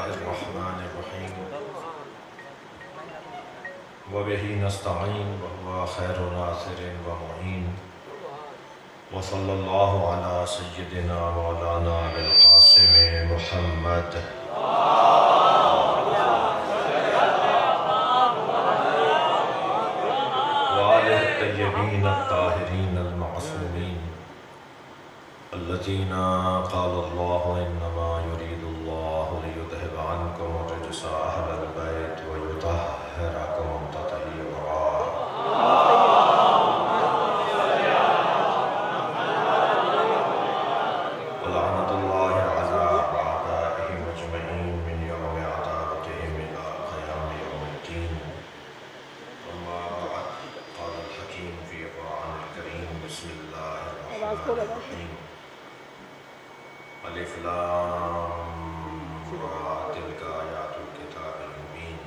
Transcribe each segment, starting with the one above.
الله الرحمن الرحيم وبه نستعين وهو خير ناصر ومعين وصلى الله على سيدنا مولانا أبي القاسم محمد وآله الطيبين الطاهرين المعصومين الذين قال الله إنما يريد الله ليذهب عنكم الرجس أهل البيت ويطهركم تطهيرا ولعنة الله على أعدائهم أجمعين من يوم عداوتهم إلى قيام يوم الدين. أما بعد، قال الحكيم في القرآن الكريم: بسم الله الرحمن الرحيم. الف لام را تلك آیات الكتاب المبین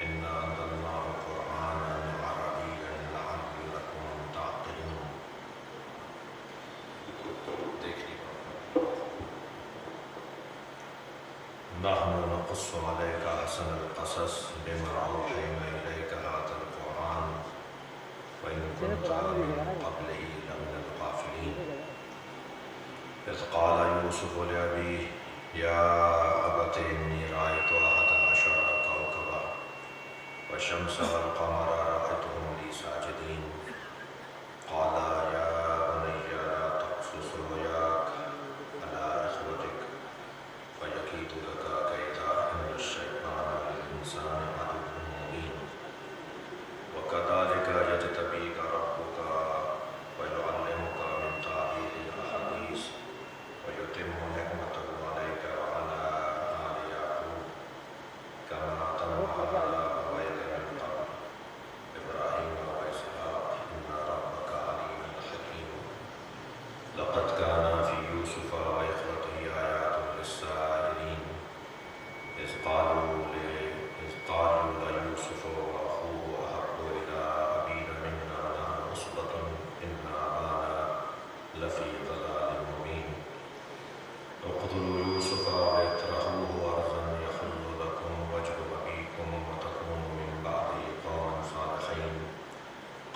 انا انزلناه قرآنا عربیا لعلکم تعقلون. نحن نقص عليك أحسن القصص بما أوحينا إليك هذا القرآن وإن كنت من قبله لمن الغافلين. إذ قال يوسف لأبيه يا أبت إني رأيت 11 كوكبا والشمس والقمر رأيتهم لي ساجدين. قال يا بني لا تقصص رؤياك على إخوتك فيكيد لك كيدا إن الشيطان للإنسان عدو مبين. وكذلك يجتبيك ربك ويعلمك من تأويل الأحاديث ويتم نعمته عليك وعلى آل يعقوب كما أتمها على أبويك من قبل إبراهيم وإسحاق إن ربك عليم حكيم. لقد كان في يوسف وإخوته آيات للسائلين إذ قالوا ليوسف وأخوه أحب إلى أبينا منا نحن عصبة إن أبانا لفي ضلال مبين. اقتلوا يوسف واطرحوه أرضا يخل لكم وجه أبيكم وتكونوا من بعده قوما صالحين.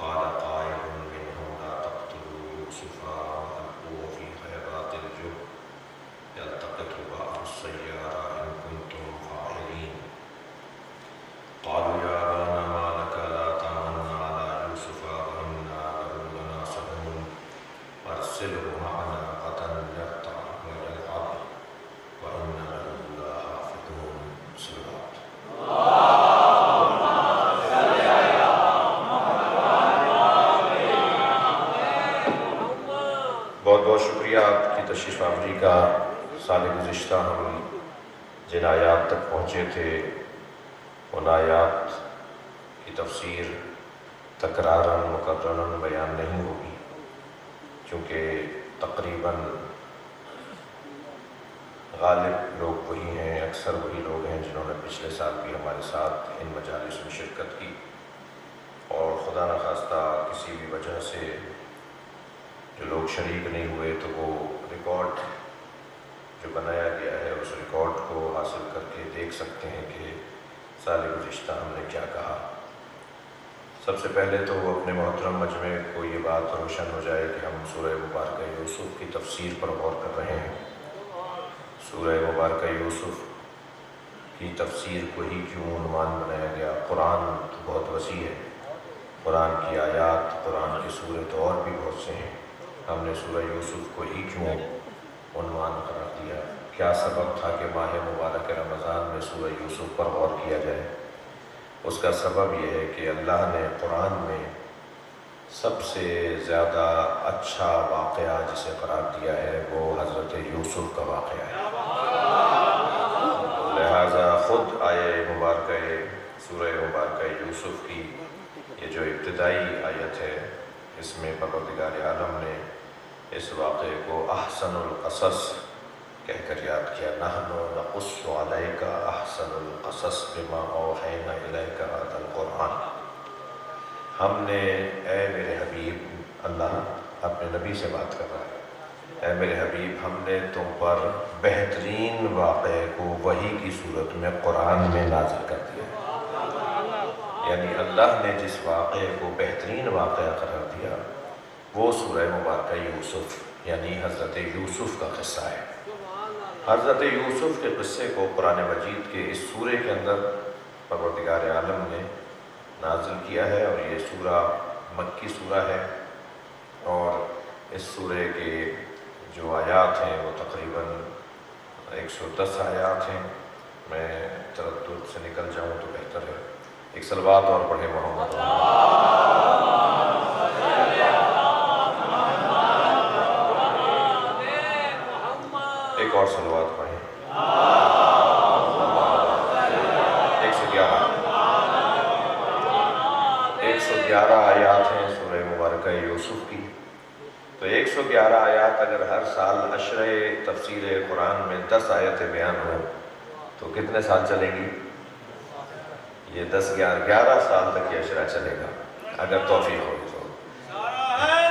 قال قائل منهم لا تقتلوا يوسف وألقوه في غيابات الجب يلتقطه بعض السيارة إن كنتم فاعلين. قالوا يا أبانا ما لك لا تأمنا على يوسف وإنا له لناصحون أرسله معنا غدا يرتع ويلعب وإنا له لحافظون. صلوات. بہت بہت شکریہ آپ کی تشریف آوری کا. سال گزشتہ ہم جن آیات تک پہنچے تھے ان آیات کی تفسیر تکراراً مکرراً بیان نہیں ہوگی، چونکہ تقریباً غالب لوگ وہی ہیں، اکثر وہی لوگ ہیں جنہوں نے پچھلے سال بھی ہمارے ساتھ ان مجالس میں شرکت کی، اور خدا نخواستہ کسی بھی وجہ سے جو لوگ شریک نہیں ہوئے تو وہ ریکارڈ جو بنایا گیا ہے اس ریکارڈ کو حاصل کر کے دیکھ سکتے ہیں کہ سال گزشتہ ہم نے کیا کہا. سب سے پہلے تو اپنے محترم مجمع کو یہ بات روشن ہو جائے کہ ہم سورہ مبارکہ یوسف کی تفسیر پر غور کر رہے ہیں. سورہ مبارکہ یوسف کی تفسیر کو ہی کیوں عنوان بنایا گیا؟ قرآن تو بہت وسیع ہے، قرآن کی آیات، قرآن کی سورت اور بھی بہت سے ہیں. ہم نے سورہ یوسف کو ہی کیوں عنوان قرار دیا؟ کیا سبب تھا کہ ماہ مبارک رمضان میں سورہ یوسف پر غور کیا جائے؟ اس کا سبب یہ ہے کہ اللہ نے قرآن میں سب سے زیادہ اچھا واقعہ جسے قرار دیا ہے وہ حضرت یوسف کا واقعہ ہے. لہٰذا خود آیہ مبارکہ سورہ مبارکہ یوسف کی یہ جو ابتدائی آیت ہے اس میں پروردگار عالم نے اس واقعے کو احسن القصص کہہ کر یاد کیا. نحن نقص علیک احسن القصص بما اوحینا الیک ھذا القرآن. ہم نے، اے میرے حبیب، اللہ اپنے نبی سے بات کر رہا ہے، اے میرے حبیب، ہم نے تم پر بہترین واقعے کو وحی کی صورت میں قرآن میں نازل کر دیا ہے۔ یعنی اللہ نے جس واقعے کو بہترین واقعہ قرار دیا وہ سورہ مبارکہ یوسف یعنی حضرت یوسف کا قصہ ہے۔ حضرت یوسف کے قصے کو قرآن مجید کے اس سورے کے اندر پروردگار عالم نے نازل کیا ہے، اور یہ سورہ مکی سورہ ہے، اور اس سورے کے جو آیات ہیں وہ تقریباً 110 آیات ہیں۔ میں تردد سے نکل جاؤں تو بہتر ہے۔ ایک صلوات اور پڑھے محمد۔ ایک اور صلوات پڑھیں۔ 111 آیات ہیں سورہ مبارکہ یوسف کی۔ تو 111 آیات اگر ہر سال عشرہ تفسیر قرآن میں 10 آیتیں بیان ہوں تو کتنے سال چلیں گی؟ یہ 11 سال تک یہ عشرہ چلے گا اگر توفیق ہوگی تو۔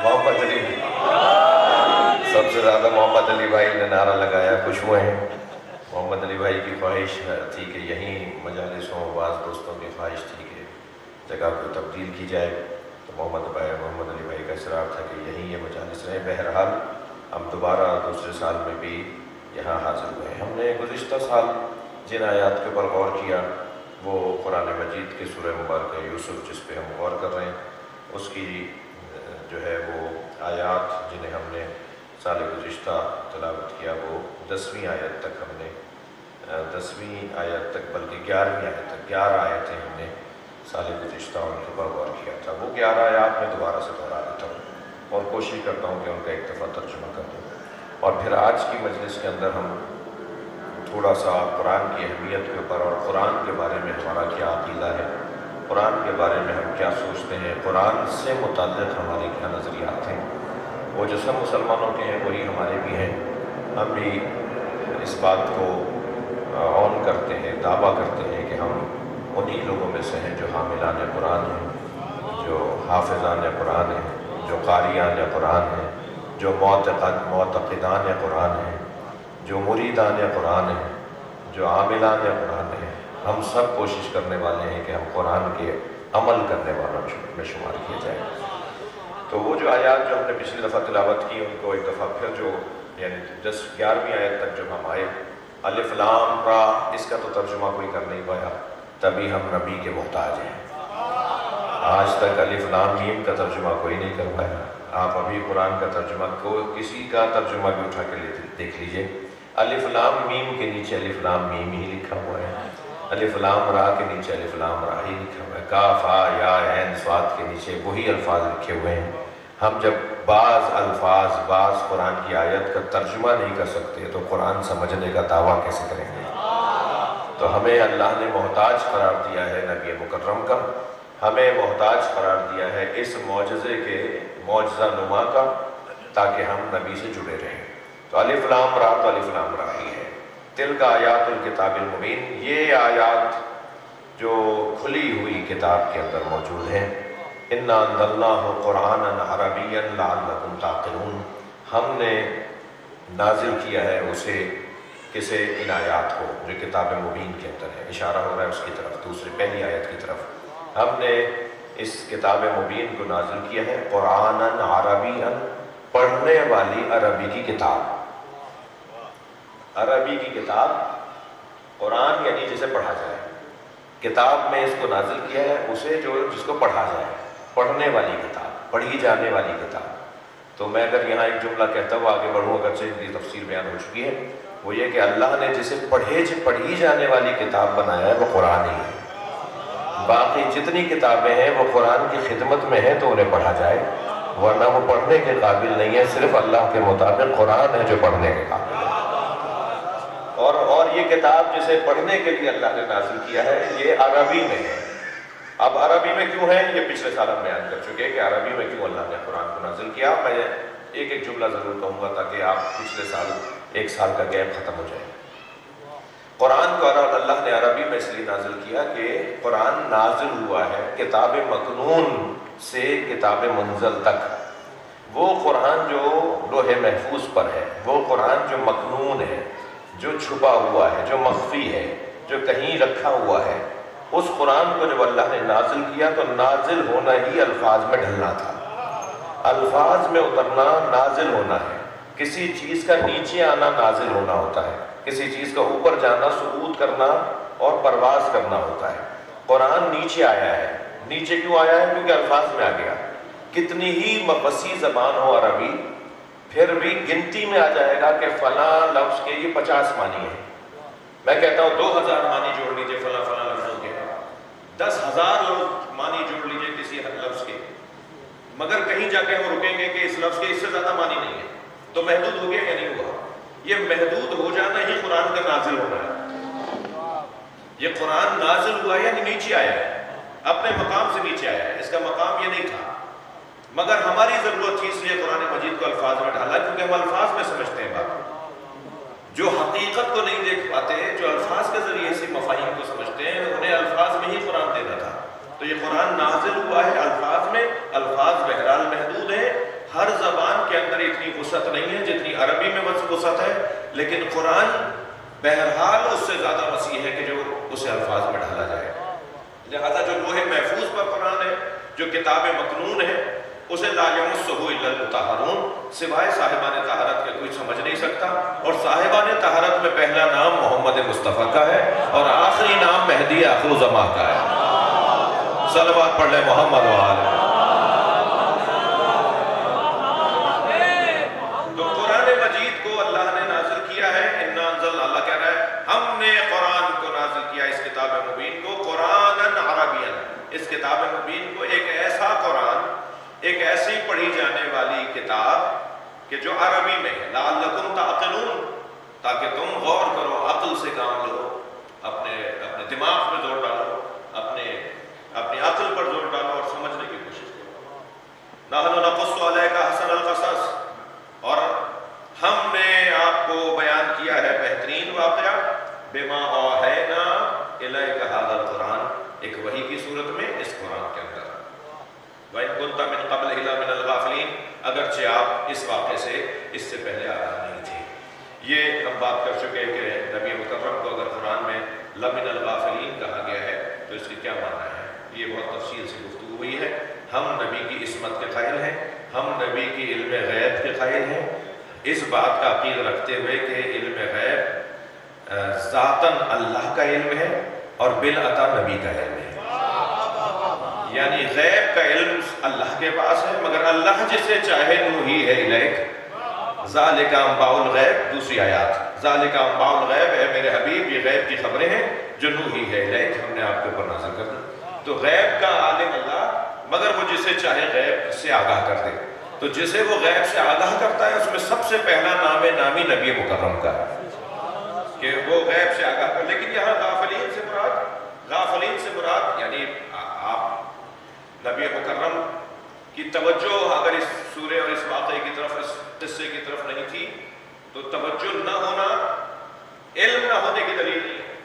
محمد علی، سب سے زیادہ محمد علی بھائی نے نعرہ لگایا، خوش ہوئے ہیں۔ محمد علی بھائی کی خواہش تھی کہ یہیں مجالسوں، بعض دوستوں کی خواہش تھی کہ جگہ کو تبدیل کی جائے، تو محمد علی بھائی کا اصرار تھا کہ یہیں یہ مجالس رہے۔ بہرحال ہم دوبارہ دوسرے سال میں بھی یہاں حاضر ہوئے ہیں۔ ہم نے گزشتہ سال جن آیات کے اوپر غور کیا وہ قرآن مجید کے سورہ مبارکہ یوسف جس پہ ہم غور کر رہے ہیں، اس کی جو ہے وہ آیات جنہیں ہم نے سال گزشتہ تلاوت کیا وہ 10ویں آیت تک ہم نے 10ویں آیت تک بلکہ 11ویں آیت تک 11 آیتیں ہم نے سال گزشتہ ان کے اوپر غور کیا تھا۔ وہ 11 آیات میں دوبارہ سے دہرا دیتا ہوں اور کوشش کرتا ہوں کہ ان کا ایک دفعہ ترجمہ کر دوں، اور پھر آج کی مجلس کے اندر ہم تھوڑا سا قرآن کی اہمیت کے اوپر اور قرآن کے بارے میں ہمارا کیا عقیدہ ہے، قرآن کے بارے میں ہم کیا سوچتے ہیں، قرآن سے متعلق ہمارے کیا نظریات ہیں۔ وہ جو سب مسلمانوں کے ہیں وہی ہمارے بھی ہیں۔ ہم بھی اس بات کو اون کرتے ہیں، دعویٰ کرتے ہیں کہ ہم انہی لوگوں میں سے ہیں جو حاملان قرآن ہیں، جو حافظان قرآن ہیں، جو قاریان قرآن ہیں، جو معتقدان قرآن ہیں، جو مریدان قرآن ہیں، جو عاملان قرآن ہیں۔ ہم سب کوشش کرنے والے ہیں کہ ہم قرآن کے عمل کرنے والوں میں شمار کیے جائیں۔ تو وہ جو آیات جو ہم نے پچھلی دفعہ تلاوت کی ان کو ایک دفعہ پھر جو یعنی 11ویں آیت تک جب ہم آئے، الف لام را، اس کا تو ترجمہ کوئی کر نہیں پایا، تبھی ہم نبی کے محتاج ہیں۔ آج تک الف لام میم کا ترجمہ کوئی نہیں کر پایا۔ آپ ابھی قرآن کا ترجمہ کسی کا ترجمہ بھی اٹھا کے دیکھ لیجئے، الف لام میم کے نیچے الف لام میم ہی لکھا ہوا ہے، الف لام را کے نیچے الف لام را ہی لکھا ہوا ہے، کاف ہا یا عین صاد کے نیچے وہی الفاظ لکھے ہوئے ہیں۔ ہم جب بعض الفاظ بعض قرآن کی آیت کا ترجمہ نہیں کر سکتے تو قرآن سمجھنے کا دعویٰ کیسے کریں گے؟ تو ہمیں اللہ نے محتاج قرار دیا ہے نبی مکرم کا، ہمیں محتاج قرار دیا ہے اس معجزے کے معجزہ نما کا، تاکہ ہم نبی سے جڑے رہیں۔ تو الف لام را تو الف لام را ہی ہے۔ تلک آیات الکتاب المبین، یہ آیات جو کھلی ہوئی کتاب کے اندر موجود ہیں۔ انا انزلناہ قرآنا عربیا لعلکم تعقلون، ہم نے نازل کیا ہے اسے کسے؟ ان آیات کو جو کتاب مبین کے اندر ہے، اشارہ ہو رہا ہے اس کی طرف، دوسری پہلی آیت کی طرف۔ ہم نے اس کتاب مبین کو نازل کیا ہے قرآنا عربیا، پڑھنے والی عربی کی کتاب، عربی کی کتاب، قرآن یعنی جسے پڑھا جائے، کتاب میں اس کو نازل کیا ہے اسے جس کو پڑھا جائے، پڑھنے والی کتاب، پڑھی جانے والی کتاب۔ تو میں اگر یہاں ایک جملہ کہتا ہوں آگے بڑھوں، اگرچہ ان کی تفسیر بیان ہو چکی ہے، وہ یہ کہ اللہ نے جسے پڑھی جانے والی کتاب بنایا ہے وہ قرآن ہی ہے۔ باقی جتنی کتابیں ہیں وہ قرآن کی خدمت میں ہیں تو انہیں پڑھا جائے، ورنہ وہ پڑھنے کے قابل نہیں ہے۔ صرف اللہ کے مطابق قرآن ہے جو پڑھنے کے قابل ہے، اور یہ کتاب جسے پڑھنے کے لیے اللہ نے نازل کیا ہے یہ عربی میں ہے۔ اب عربی میں کیوں ہے یہ پچھلے سال ہم بیان کر چکے کہ عربی میں کیوں اللہ نے قرآن کو نازل کیا۔ میں ایک ایک جملہ ضرور کہوں گا تاکہ آپ پچھلے سال ایک سال کا گیپ ختم ہو جائے۔ قرآن کو اللہ نے عربی میں اس لیے نازل کیا کہ قرآن نازل ہوا ہے کتاب مکنون سے کتاب منزل تک، وہ قرآن جو لوح محفوظ پر ہے، وہ قرآن جو مکنون ہے، جو چھپا ہوا ہے، جو مخفی ہے، جو کہیں رکھا ہوا ہے، اس قرآن کو جب اللہ نے نازل کیا تو نازل ہونا ہی الفاظ میں ڈھلنا تھا۔ الفاظ میں اترنا نازل ہونا ہے، کسی چیز کا نیچے آنا نازل ہونا ہوتا ہے، کسی چیز کا اوپر جانا صعود کرنا اور پرواز کرنا ہوتا ہے۔ قرآن نیچے آیا ہے، نیچے کیوں آیا ہے؟ کیونکہ الفاظ میں آ گیا۔ کتنی ہی وسیع زبان ہو عربی، پھر بھی گنتی میں آ جائے گا کہ فلاں لفظ کے یہ 50 معنی ہیں۔ میں کہتا ہوں 2000 معنی جوڑ لیجئے فلاں فلاں لفظوں کے، 10,000 لوگ معنی جوڑ لیجئے کسی لفظ کے، مگر کہیں جا کے ہم رکیں گے کہ اس لفظ کے اس سے زیادہ معنی نہیں ہے، تو محدود ہو گیا یا نہیں ہوا؟ یہ محدود ہو جانا ہی قرآن کا نازل ہونا ہے۔ یہ قرآن نازل ہوا یعنی نیچے آیا ہے، اپنے مقام سے نیچے آیا ہے، اس کا مقام یہ نہیں تھا، مگر ہماری ضرورت تھی اس لیے قرآن مجید کو الفاظ میں ڈالا، کیونکہ ہم الفاظ میں سمجھتے ہیں بات۔ جو حقیقت کو نہیں دیکھ پاتے، جو الفاظ کے ذریعے سے مفاہیم کو سمجھتے ہیں، انہیں الفاظ میں ہی قرآن دینا تھا۔ تو یہ قرآن نازل ہوا ہے الفاظ میں، الفاظ بہرحال محدود ہیں، ہر زبان کے اندر اتنی وسعت نہیں ہے جتنی عربی میں وسعت ہے، لیکن قرآن بہرحال اس سے زیادہ وسیع ہے کہ جو اسے الفاظ میں ڈالا جائے۔ لہذا جو لوح محفوظ پر قرآن ہے، جو کتاب مکنون ہے، اسے لا یمسہ الا المطہرون، سوائے صاحبان طہارت کے کوئی سمجھ نہیں سکتا، اور صاحبان طہارت میں پہلا نام محمد مصطفیٰ کا ہے اور آخری نام مہدی آخر زماں کا ہے۔ صلوات پڑھ لیں محمد وآلہ۔ تو قرآن مجید کو اللہ نے نازل کیا ہے، انا انزلنا، اللہ کہہ رہا ہے ہم نے قرآن کو نازل کیا، اس کتاب مبین کو، قرآناً عربیاً، اس کتاب مبین کو، ایک ایسا قرآن، ایک ایسی پڑھی جانے والی کتاب کہ جو عربی میں ہے، لعلکم تعقلون، تاکہ تم غور کرو، عقل سے کام لو، اپنے دماغ میں زور ڈالو، اپنی عقل پر زور ڈالو اور سمجھنے کی کوشش کرو۔ نحن نقص علیک احسن القصص، اور ہم نے آپ کو بیان کیا ہے بہترین واقعہ، بما اوحینا الیک ھذا القرآن، ایک وحی کی صورت میں اس قرآن کے اندر۔ وَإِن كُنتَ مِن قَبْلِهِ لَمِنَ الْغَافِلِينَ، اگرچہ آپ اس واقعے سے اس سے پہلے آگاہ نہیں تھے۔ یہ ہم بات کر چکے کہ نبی مکرم کو اگر قرآن میں لَمِنَ الْغَافِلِينَ کہا گیا ہے تو اس کی کیا معنی ہے، یہ بہت تفصیل سے گفتگو ہوئی ہے۔ ہم نبی کی عصمت کے قائل ہیں، ہم نبی کی علم غیب کے قائل ہیں، اس بات کا عقیدہ رکھتے ہوئے کہ علم غیب ذاتاً اللہ کا علم ہے اور بالعطا نبی کا علم ہے، یعنی غیب کا علم اللہ کے پاس ہے، مگر اللہ جسے چاہے نوحی ہے الیک، ذالک انباء الغیب، دوسری آیات، ذالک انباء الغیب، اے میرے حبیب یہ غیب کی خبریں ہیں جو نوحی ہے الیک، ہم نے آپ کے اوپر نازل کر دی۔ تو غیب کا عالم اللہ، مگر وہ جسے چاہے غیب سے آگاہ کر دے، تو جسے وہ غیب سے آگاہ کرتا ہے اس میں سب سے پہلا نام نامی نبی مکرم کا ہے کہ وہ غیب سے آگاہ کر۔ لیکن یہاں غافلین سے مراد یعنی آپ نبی مکرم کی توجہ اگر اس سورے اور اس واقعے کی طرف، اس قصے کی طرف نہیں تھی تو توجہ نہ ہونا علم نہ ہونے کی دلیل نہیں ہے،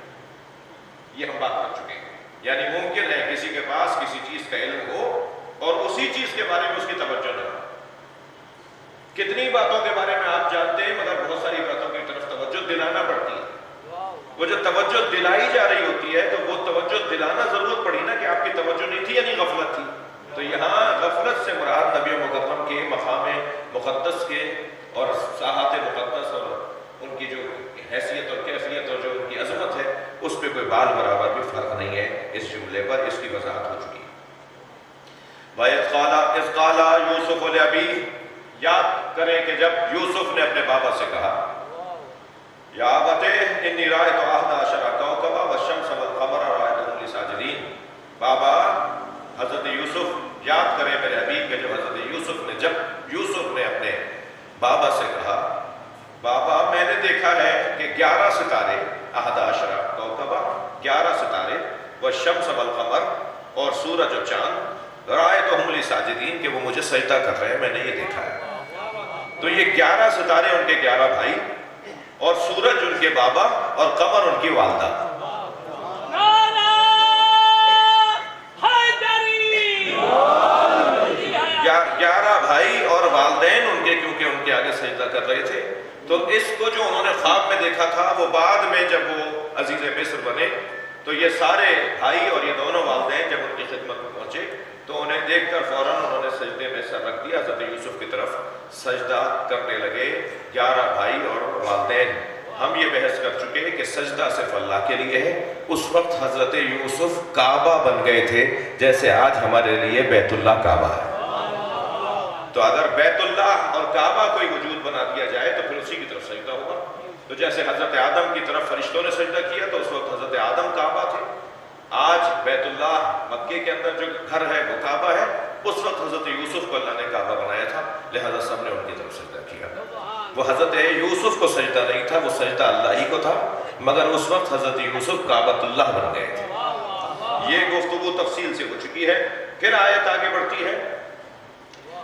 یہ ہم بات کر چکے ہیں۔ یعنی ممکن ہے کسی کے پاس کسی چیز کا علم ہو اور اسی چیز کے بارے میں اس کی توجہ نہ ہو۔ کتنی باتوں کے بارے میں آپ جانتے ہیں مگر بہت ساری باتوں کی طرف توجہ دلانا پڑتی ہے، وہ جو توجہ دلائی جا رہی ہوتی ہے تو وہ توجہ دلانا ضرورت پڑی نا کہ آپ کی توجہ نہیں تھی یعنی غفلت تھی۔ تو یہاں غفلت سے مراد نبی مکرم کے مقام مقدس کے اور ساحات مقدس اور ان کی جو حیثیت اور کیفیت اور جو ان کی عظمت ہے اس پہ کوئی بال برابر بھی فرق نہیں ہے، اس جملے پر اس کی وضاحت ہو چکی ہے۔ وَإِذْ قَالَ يُوسُفُ لِأَبِيهِ، یاد کریں کہ جب یوسف نے اپنے بابا سے کہا یا ابت انی رأیت احد عشر کوکبا والشمس والقمر رأیتهم لی ساجدین، بابا حضرت یوسف یاد کریں میرے حبیب کہ جب حضرت یوسف نے اپنے بابا سے کہا بابا میں نے دیکھا ہے کہ 11 ستارے، احد عشر کوکبا 11 ستارے، والشمس والقمر اور سورج و چاند، رأیتهم لی ساجدین کہ وہ مجھے سجدہ کر رہے ہیں، میں نے یہ دیکھا ہے۔ تو یہ 11 ستارے ان کے 11 بھائی اور سورج ان کے بابا اور قمر ان کی والدہ، 11 بھائی اور والدہ وہ بعد میں جب وہ عزیز مصر بنے تو یہ سارے بھائی اور یہ دونوں والدین جب ان کی خدمت میں پہنچے تو انہیں دیکھ کر فوراً انہوں نے سجدے میں سر رکھ دیا، حضرت یوسف کی طرف سجدہ کرنے لگے۔ 11 بھائی اور والدین، ہم یہ بحث کر چکے ہیں کہ سجدہ صرف اللہ کے لیے ہے۔ اس وقت حضرت یوسف کعبہ بن گئے تھے، جیسے آج ہمارے لیے بیت اللہ کعبہ ہے۔ تو اگر بیت اللہ اور کعبہ کوئی وجود بنا دیا جائے تو پھر اسی کی طرف سجدہ ہوگا۔ تو جیسے حضرت آدم کی طرف فرشتوں نے سجدہ کیا تو اس وقت حضرت آدم کعبہ تھے، آج بیت اللہ مکے کے اندر جو گھر ہے وہ کعبہ ہے، اس وقت حضرت یوسف کو اللہ نے کعبہ بنایا تھا، لہذا سب نے ان کی طرف سجدہ کیا۔ وہ حضرت یوسف کو سجدہ نہیں تھا، وہ سجدہ اللہ ہی کو تھا، مگر اس وقت حضرت یوسف کعبۃ اللہ بن گئے تھے۔ یہ گفتگو تفصیل سے ہو چکی ہے۔ پھر آیت آگے بڑھتی ہے،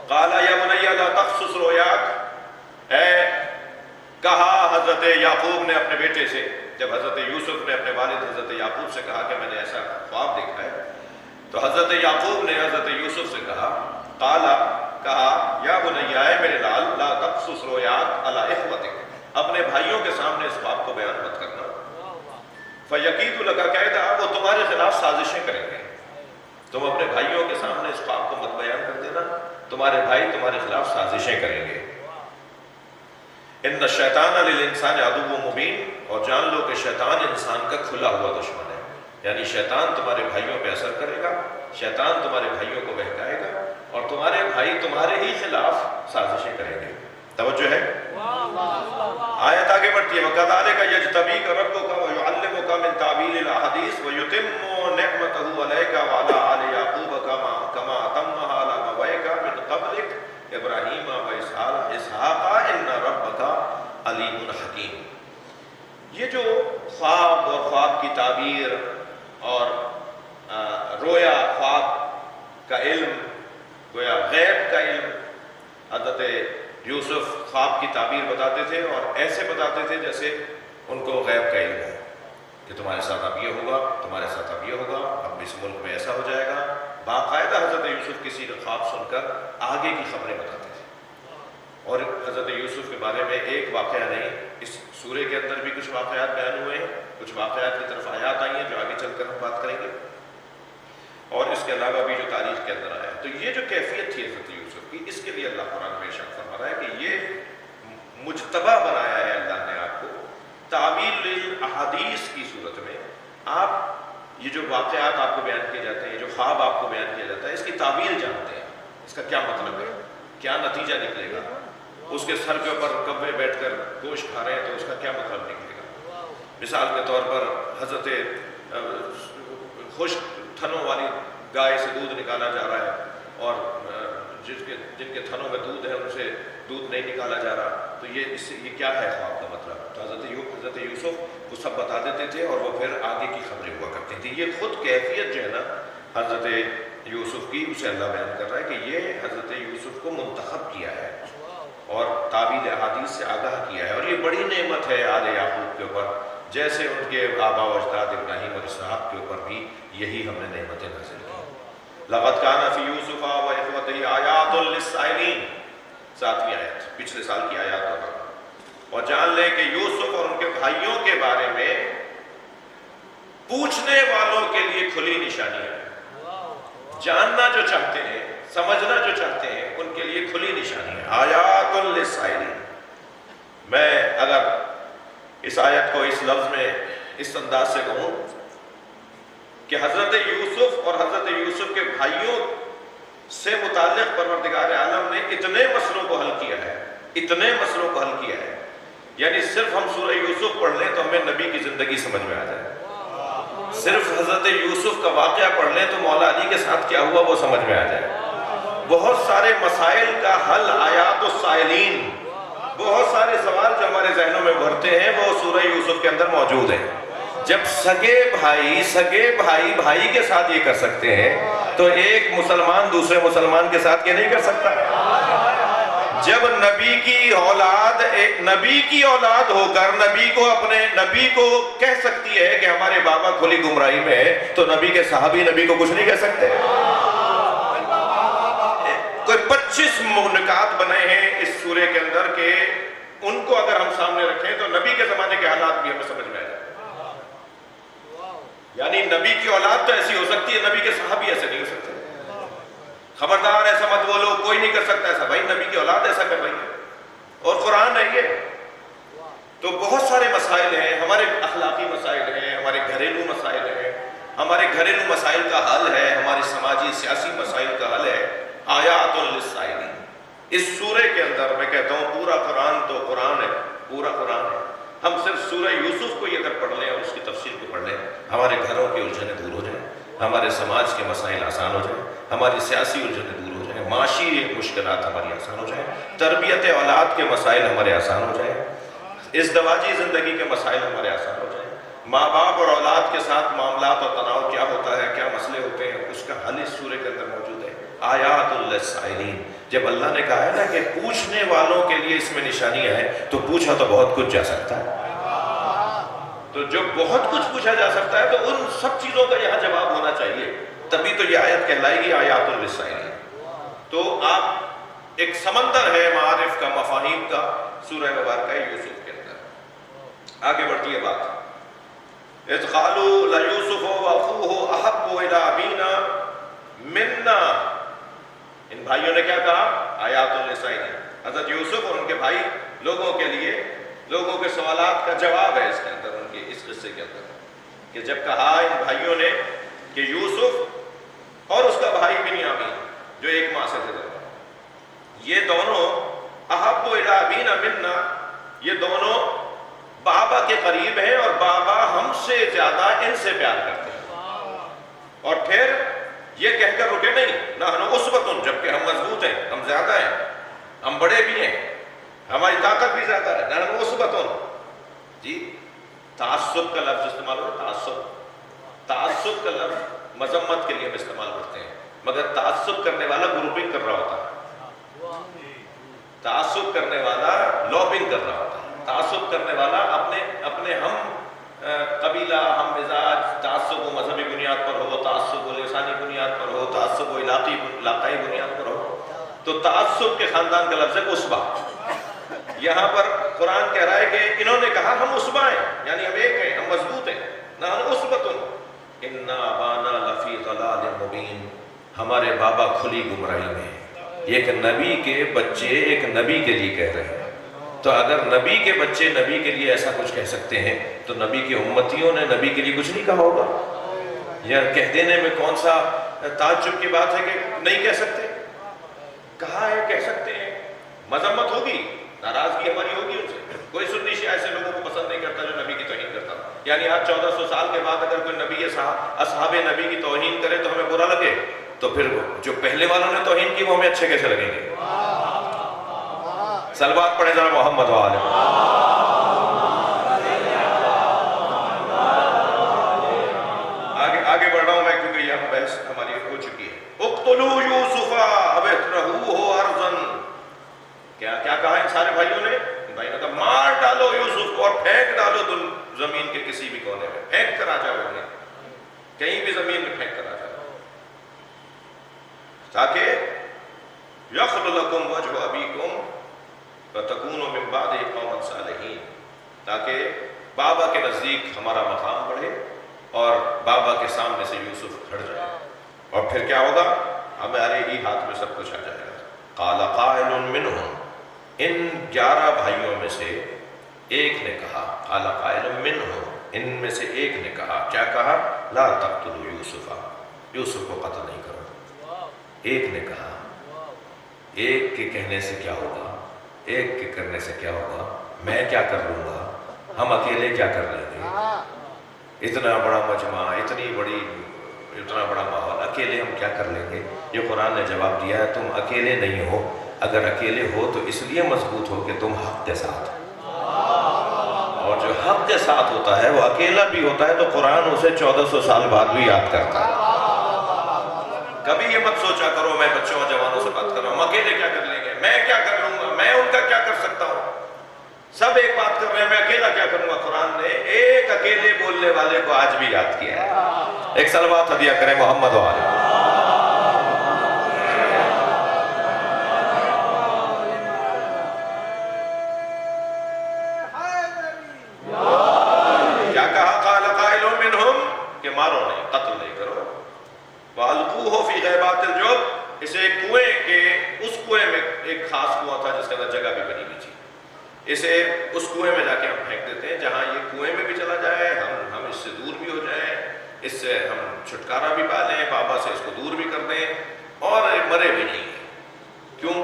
قال یا بنی لا تقصص رؤیاک، اے کہا حضرت یعقوب نے اپنے بیٹے سے، جب حضرت یوسف نے اپنے والد حضرت یعقوب سے کہا کہ میں نے ایسا خواب دیکھا ہے، تو حضرت یعقوب نے حضرت یوسف سے کہا، کہا یا بنی، اے میرے لال، لا تقصص رؤیاک علی اخوتک، اپنے بھائیوں کے سامنے اس خواب کو بیان مت کرنا، فیکید لک کیدا، وہ تمہارے خلاف سازشیں کریں گے، تم اپنے بھائیوں کے سامنے اس خواب کو مت بیان کر دینا، تمہارے بھائی تمہارے خلاف سازشیں کریں گے۔ ان الشیطان للانسان عدو مبین، اور جان لو کہ شیطان انسان کا کھلا ہوا دشمن ہے، یعنی شیطان تمہارے بھائیوں پہ اثر کرے گا، شیطان تمہارے بھائیوں کو بہکائے گا، اور تمہارے بھائی تمہارے ہی خلاف سازشیں کریں گے۔ توجہ ہے؟ آیت آگے بڑھتی ہے، وَكَذَلِكَ يَجْتَبِيكَ رَبُّكَ وَيُعَلِّمُكَ مِن تَأْوِيلِ الْأَحَادِيثِ وَيُتِمُّ نِعْمَتَهُ عَلَيْكَ وَعَلَىٰ آلِ يَعْقُوبَ كَمَا أَتَمَّهَا عَلَىٰ أَبَوَيْكَ مِن قَبْلِكَ إِبْرَاهِيمَ وَإِسْحَاقَ إِنَّ رَبَّكَ عَلِيمٌ حَكِيمٌ۔ یہ جو خواب اور خواب کی تعبیر اور رویا خواب کا علم، گویا غیب کا علم، حضرت یوسف خواب کی تعبیر بتاتے تھے اور ایسے بتاتے تھے جیسے ان کو غیب کا علم ہے کہ تمہارے ساتھ اب یہ ہوگا، تمہارے ساتھ اب یہ ہوگا، اب اس ملک میں ایسا ہو جائے گا۔ باقاعدہ حضرت یوسف کسی کا خواب سن کر آگے کی خبریں بتاتے تھے، اور حضرت یوسف کے بارے میں ایک واقعہ نہیں، اس سورے کے اندر بھی کچھ واقعات بیان ہوئے ہیں، کچھ واقعات کی طرف آیات آئی ہیں جو آگے چل کر ہم بات کریں گے، اور اس کے علاوہ بھی جو تاریخ کے اندر آیا ہے۔ تو یہ جو کیفیت تھی حضرت یوسف کی، اس کے لیے اللہ قرآن میں ارشاد فرما رہا ہے کہ یہ مجتبی بنایا ہے اللہ نے آپ کو، تعویل الاحادیث کی صورت میں آپ یہ جو واقعات آپ کو بیان کیے جاتے ہیں، جو خواب آپ کو بیان کیا جاتا ہے، اس کی تعویل جانتے ہیں، اس کا کیا مطلب ہے، کیا نتیجہ نکلے گا۔ اس کے سر کے اوپر کبے بیٹھ کر گوشت کھا رہے ہیں تو اس کا کیا مطلب نکلے گا۔ مثال کے طور پر حضرت خشک تھنوں والی گائے سے دودھ نکالا جا رہا ہے، اور جن کے تھنوں میں دودھ ہے ان سے دودھ نہیں نکالا جا رہا، تو یہ کیا ہے خواب کا مطلب۔ تو حضرت یوسف کو سب بتا دیتے تھے اور وہ پھر آگے کی خبریں ہوا کرتی تھیں۔ یہ خود کیفیت جو ہے نا حضرت یوسف کی، اسے اللہ بیان کر رہا ہے کہ یہ حضرت یوسف کو منتخب کیا ہے اور تعبیل احادیث سے آگاہ کیا ہے، اور یہ بڑی نعمت ہے آل یعقوب کے اوپر، جیسے ان کے آبا و اجداد ابراہیم اور اسحاق کے اوپر بھی یہی ہم نے نعمتیں نازل کی۔ لقد كان في يوسف وإخوته آیات للسائلین، 7ویں آیت، پچھلے سال کی آیات ہوگا، اور جان لے کہ یوسف اور ان کے بھائیوں کے بارے میں پوچھنے والوں کے لیے کھلی نشانی ہے۔ جاننا جو چاہتے ہیں، سمجھنا جو چاہتے ہیں، ان کے لیے کھلی نشانی ہے، آیات للسائلین۔ میں اگر اس آیت کو اس لفظ میں اس انداز سے کہوں کہ حضرت یوسف اور حضرت یوسف کے بھائیوں سے متعلق پروردگار عالم نے اتنے مسئلوں کو حل کیا ہے، اتنے مسئلوں کو حل کیا ہے، یعنی صرف ہم سورہ یوسف پڑھ لیں تو ہمیں نبی کی زندگی سمجھ میں آ جائے، صرف حضرت یوسف کا واقعہ پڑھ لیں تو مولا علی کے ساتھ کیا ہوا وہ سمجھ میں آ جائے، بہت سارے مسائل کا حل آیات السائلین، بہت سارے سوال جو ہمارے ذہنوں میں بھرتے ہیں وہ سورہ یوسف کے اندر موجود ہیں۔ جب سگے بھائی بھائی کے ساتھ یہ کر سکتے ہیں تو ایک مسلمان دوسرے مسلمان کے ساتھ یہ نہیں کر سکتا۔ جب نبی کی اولاد ہو کر نبی کو کہہ سکتی ہے کہ ہمارے بابا کھلی گمراہی میں ہے، تو نبی کے صحابی نبی کو کچھ نہیں کہہ سکتے۔ کوئی 25 نکات بنے ہیں اس سورے کے اندر کہ ان کو اگر ہم سامنے رکھیں تو نبی کے زمانے کے حالات بھی ہمیں سمجھ میں آ جائیں. یعنی نبی کی اولاد تو ایسی ہو سکتی ہے, نبی کے صحابی ایسے نہیں ہو سکتے. خبردار ایسا مت بولو, کوئی نہیں کر سکتا ایسا. بھائی نبی کی اولاد ایسا کر رہی ہے اور قرآن ہے یہ. تو بہت سارے مسائل ہیں, ہمارے اخلاقی مسائل ہیں, ہمارے گھریلو مسائل ہیں, ہمارے گھریلو مسائل کا حل ہے, ہمارے سماجی سیاسی مسائل کا حل ہے. آیات للسائلین. اس سورے کے اندر میں کہتا ہوں پورا قرآن تو قرآن ہے, پورا قرآن ہے. ہم صرف سورہ یوسف کو ہی اگر پڑھ لیں اور اس کی تفسیر کو پڑھ لیں, ہمارے گھروں کی الجھنیں دور ہو جائیں, ہمارے سماج کے مسائل آسان ہو جائیں, ہماری سیاسی الجھنیں دور ہو جائیں, معاشی مشکلات ہماری آسان ہو جائیں, تربیت اولاد کے مسائل ہمارے آسان ہو جائیں, ازدواجی زندگی کے مسائل ہمارے آسان ہو جائیں, ماں باپ اور اولاد کے ساتھ معاملات اور تناؤ کیا ہوتا ہے, کیا مسئلے ہوتے ہیں, اس کا حل اس سورے کے اندر موجود ہے. آیات للسائلین. جب اللہ نے کہا ہے نا کہ پوچھنے والوں کے لیے اس میں نشانیاں ہیں, تو پوچھا تو بہت کچھ جا سکتا ہے. تو جو بہت کچھ پوچھا جا سکتا ہے تو ان سب چیزوں کا یہاں جواب ہونا چاہیے, تبھی تو یہ آیت کہلائے گی آیات للسائلین. تو آپ ایک سمندر ہے معارف کا, مفاہیم کا, سورہ مبارکہ یوسف کے اندر. آگے بڑھتی ہے بات. اذ قالوا ليوسف واخوه احب الى ابينا منا. ان بھائیوں نے کیا کہا؟ آیات للسائلین. حضرت یوسف اور ان کے بھائی لوگوں کے لیے, لوگوں کے سوالات کا جواب ہے اس کے اندر, ان کے اس قصے کے اندر, کہ جب کہا ان بھائیوں نے کہ یوسف اور اس کا بھائی بنیامین جو ایک ماں سے تھے, یہ دونوں احب الی ابینا منا, یہ دونوں بابا کے قریب ہیں اور بابا ہم سے زیادہ ان سے پیار کرتے ہیں. اور پھر یہ کہہ کر رکے نہیں, نحن اسوۃ, جبکہ ہم مضبوط ہیں, ہم زیادہ ہیں, ہم بڑے بھی ہیں, ہماری طاقت بھی زیادہ ہے. نحن اسوۃ. جی تعصب کا لفظ استعمال ہو رہا ہے, تعصب. تعصب کا لفظ مذمت کے لیے ہم استعمال کرتے ہیں, مگر تعصب کرنے والا گروپنگ کر رہا ہوتا ہے. تعصب کرنے والا لابنگ کر رہا ہوتا ہے. تعصب کرنے والا اپنے ہم قبیلہ, ہم مزاج, تعصب و مذہبی بنیاد پر ہو, تعصب و لسانی بنیاد پر ہو, تعصب و علاقائی بنیاد پر ہو. تو تعصب کے خاندان کا لفظ ہے اسبا. یہاں پر قرآن کہہ رہا ہے کہ انہوں نے کہا ہم اسبا ہیں, یعنی ہم ایک ہیں, ہم مضبوط ہیں. نحن اسوۃ انا ابانا لفی ضلال مبین. ہمارے بابا کھلی گمراہی میں. یہ ایک نبی کے بچے ایک نبی کے لیے کہہ رہے ہیں. تو اگر نبی کے بچے نبی کے لیے ایسا کچھ کہہ سکتے ہیں, تو نبی کی امتیوں نے نبی کے لیے کچھ نہیں کہا ہوگا؟ یا کہہ دینے میں کون سا تعجب کی بات ہے کہ نہیں کہہ سکتے؟ کہا ہے, کہہ سکتے ہیں. مذمت ہوگی, ناراضگی ہماری ہوگی ان سے. کوئی سنی شیعہ ایسے لوگوں کو پسند نہیں کرتا جو نبی کی توہین کرتا. یعنی آج 1400 سال کے بعد اگر کوئی نبی اصحاب نبی کی توہین کرے تو ہمیں برا لگے, تو پھر جو پہلے والوں نے توہین کی وہ ہمیں اچھے کیسے لگیں گے؟ صلوات پڑھیں ذرا محمد و آل. آگے بڑھ رہا ہوں میں, کیونکہ یہ بحث ہماری ہو چکی ہے. اقتلوا یوسف او اطرحوہ ارضا. کیا کہا ان سارے بھائیوں نے؟ بھائیوں نے کہا مار ڈالو یوسف کو اور پھینک ڈالو زمین کے کسی بھی کونے میں, پھینک کر آ جاؤ انہیں, کہیں بھی زمین میں پھینک کر آ جاؤ, تاکہ یخل لکم وجہ ابیکم وَتَكُونُوا مِن بَعْدِهِ قَوْمًا صَالِحِينَ, تاکہ بابا کے نزدیک ہمارا مقام بڑھے اور بابا کے سامنے سے یوسف کھڑ جائے, اور پھر کیا ہوگا؟ ہمارے ہی ہاتھ میں سب کچھ آ جائے گا. قَالَ قَائِلٌ مِّنْهُمْ, ان 11 بھائیوں میں سے ایک نے کہا, قَالَ قَائِلٌ مِّنْهُمْ, ان میں سے ایک نے کہا, کیا کہا؟ لَا تَقْتُلُوا يُوسُفَ, یوسف کو قتل نہیں کرو. ایک نے کہا. ایک کے کہنے سے کیا ہوگا؟ ایک کے کرنے سے کیا ہوگا؟ میں کیا کر لوں گا, ہم اکیلے کیا کر لیں گے؟ اتنا بڑا مجمع, اتنا بڑا ماحول, اکیلے ہم کیا کر لیں گے؟ یہ قرآن نے جواب دیا ہے, تم اکیلے نہیں ہو. اگر اکیلے ہو تو اس لیے مضبوط ہو کہ تم حق کے ساتھ, اور جو حق کے ساتھ ہوتا ہے وہ اکیلا بھی ہوتا ہے, تو قرآن اسے 1400 سال بعد بھی یاد کرتا ہے. کبھی یہ مت سوچا کرو, میں بچوں اور جوانوں سے بات کر رہا ہوں, اکیلے کیا کر لیں گے, میں کیا کر لوں گا, میں ان کا کیا کر سکتا ہوں. سب ایک بات کر رہے ہیں, میں اکیلا کیا کروں گا. قرآن نے ایک اکیلے بولنے والے کو آج بھی یاد کیا ہے. ایک صلوات ہدیہ کریں محمد و آل. فَنَبَذُوهُ فِي غَيْبَاتِ الْجُبِّ، اسے کنویں کے اس کنویں میں ایک خاص کنواں تھا جس کے اندر جگہ بھی بنی ہوئی تھی، اسے اس کنویں میں جا کے ہم پھینک دیتے ہیں جہاں یہ کنویں میں بھی چلا جائے، ہم اس سے دور بھی ہو جائیں، اس سے ہم چھٹکارا بھی پا لیں، بابا سے اس کو دور بھی کر دیں اور مرے بھی نہیں ہیں۔ کیوں؟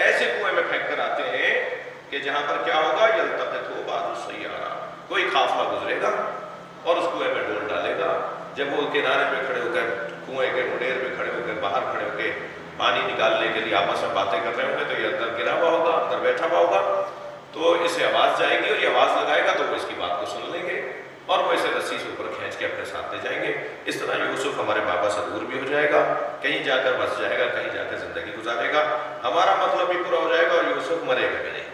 ایسے کنویں میں پھینک کر آتے ہیں کہ جہاں پر کیا ہوگا، یلتقطہ بعض السیارہ، کوئی قافلہ گزرے گا اور اس کنویں میں ڈول ڈالے گا، جب وہ کنارے پہ کھڑے ہو کر کنویں کے مڈیر پہ کھڑے ہو کر باہر کھڑے ہو کے پانی نکالنے کے لیے آپس میں باتیں کر رہے ہوں گے تو یہ اندر گرا ہوا ہوگا، اندر بیٹھا ہوا ہوگا، تو اسے آواز جائے گی اور یہ آواز لگائے گا تو وہ اس کی بات کو سن لیں گے اور وہ اسے رسی سے اوپر کھینچ کے اپنے ساتھ لے جائیں گے۔ اس طرح یوسف ہمارے بابا سے دور بھی ہو جائے گا، کہیں جا کر بس جائے گا، کہیں جا کر زندگی گزارے گا، ہمارا مطلب بھی پورا ہو جائے گا اور یوسف مرے گا بھی نہیں۔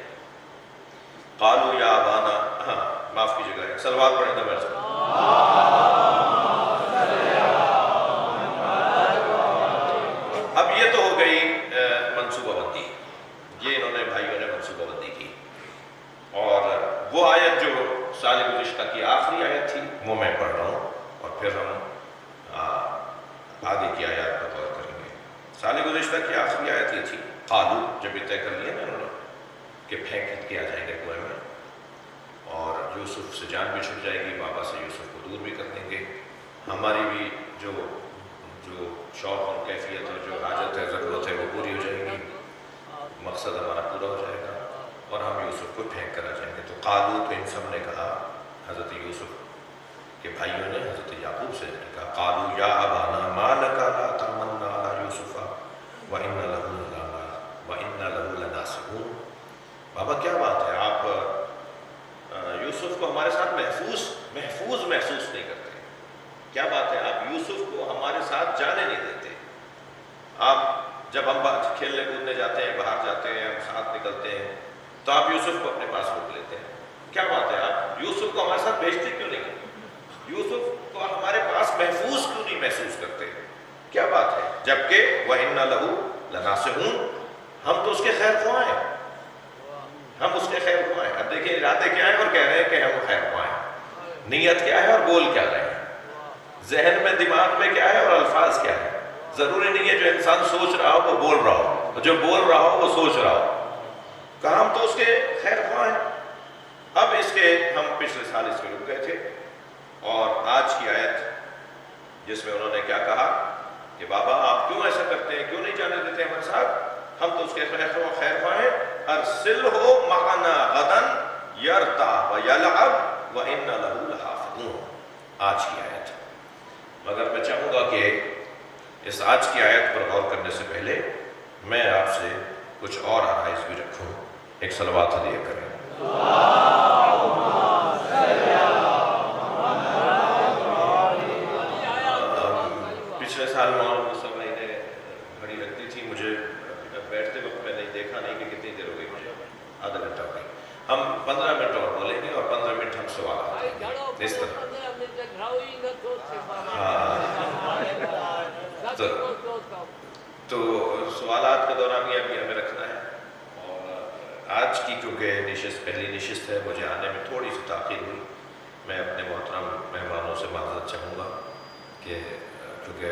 قالوا یا ابانا، ہاں معاف کیجیے گا، صلوات پڑھیں گے میرے ساتھ۔ اب یہ تو ہو گئی منصوبہ بندی، یہ انہوں نے بھائیوں نے منصوبہ بندی کی، اور وہ آیت جو سال گزشتہ کی آخری آیت تھی وہ میں پڑھ رہا ہوں اور پھر ہم آگے کی آیات پر غور کریں گے۔ سال گزشتہ کی آخری آیت یہ تھی، قالو، جب یہ طے کر لیا نا انہوں نے کہ پھینک کے آ جائیں گے کنویں میں اور یوسف سے جان بھی چھٹ جائے گی، بابا سے یوسف کو دور بھی کر دیں گے، ہماری بھی جو شوق اور کیفیت اور جو حاجت ہے، ضرورت ہے، وہ پوری ہو جائے گی، مقصد ہمارا پورا ہو جائے گا اور ہم یوسف کو پھینک کر آ جائیں گے۔ تو قالو، تو ان سب نے کہا، حضرت یوسف کے بھائیوں نے حضرت یعقوب سے کہا، قالو یا ابانا ما لک لا تأمنا علی یوسف وإنا له لناصحون۔ بابا کیا بات ہے، آپ یوسف کو ہمارے ساتھ محفوظ محسوس نہیں کرتے، کیا بات ہے، آپ یوسف کو ہمارے ساتھ جانے نہیں دیتے، آپ جب ہم کھیلنے کودنے جاتے ہیں، باہر جاتے ہیں، ہم ساتھ نکلتے ہیں تو آپ یوسف کو اپنے پاس روک لیتے ہیں، کیا بات ہے، آپ یوسف کو ہمارے ساتھ بھیجتے کیوں نہیں، یوسف کو ہمارے پاس محفوظ کیوں نہیں محسوس کرتے، کیا بات ہے، جبکہ وَإِنَّا لَهُ لَنَاصِحُونَ، ہم تو اس کے خیر خواہ ہیں، ہم اس کے خیر خواہ ہیں۔ اب دیکھیں ارادے کیا ہیں اور کہہ رہے ہیں کہ ہم خیر خواہ ہیں، نیت کیا ہے اور بول کیا رہے ہیں، ذہن میں دماغ میں کیا ہے اور الفاظ کیا ہے۔ ضروری نہیں ہے جو انسان سوچ رہا ہو وہ بول رہا ہو، جو بول رہا ہو وہ سوچ رہا ہو، کہا ہم تو اس کے خیر خواہ ہیں۔ اب اس کے ہم پچھلے سال اس میں رک گئے تھے اور آج کی آیت جس میں انہوں نے کیا کہا کہ بابا آپ کیوں ایسا کرتے ہیں، کیوں نہیں جانے دیتے ہمارے ساتھ، ہم تو اس کے خیر خواہ ہیں، ارسلہ معنا غدا یرتع ویلعب وإنا لہ لحافظون، آج کی آیت۔ مگر میں چاہوں گا کہ اس آج کی آیت پر غور کرنے سے پہلے میں آپ سے کچھ اور آرائز بھی رکھوں، ایک صلوات ہدیہ کریں۔ پچھلے سال مولانا مصطفیٰ بھائی نے گھڑی رکھ دی تھی، مجھے بیٹھتے وقت میں نہیں دیکھا نہیں کہ کتنی دیر ہو گئی، مجھے آدھا گھنٹہ ہو گئی، ہم 15 منٹ اور بولیں گے اور 15 منٹ ہم سوال کریں گے، اس طرح۔ تو سوالات کا دوران یہ ابھی ہمیں رکھنا ہے، اور آج کی کیونکہ نشست پہلی نشست ہے، مجھے آنے میں تھوڑی سی تاخیر ہوئی، میں اپنے محترم مہمانوں سے معذرت چاہوں گا کہ کیونکہ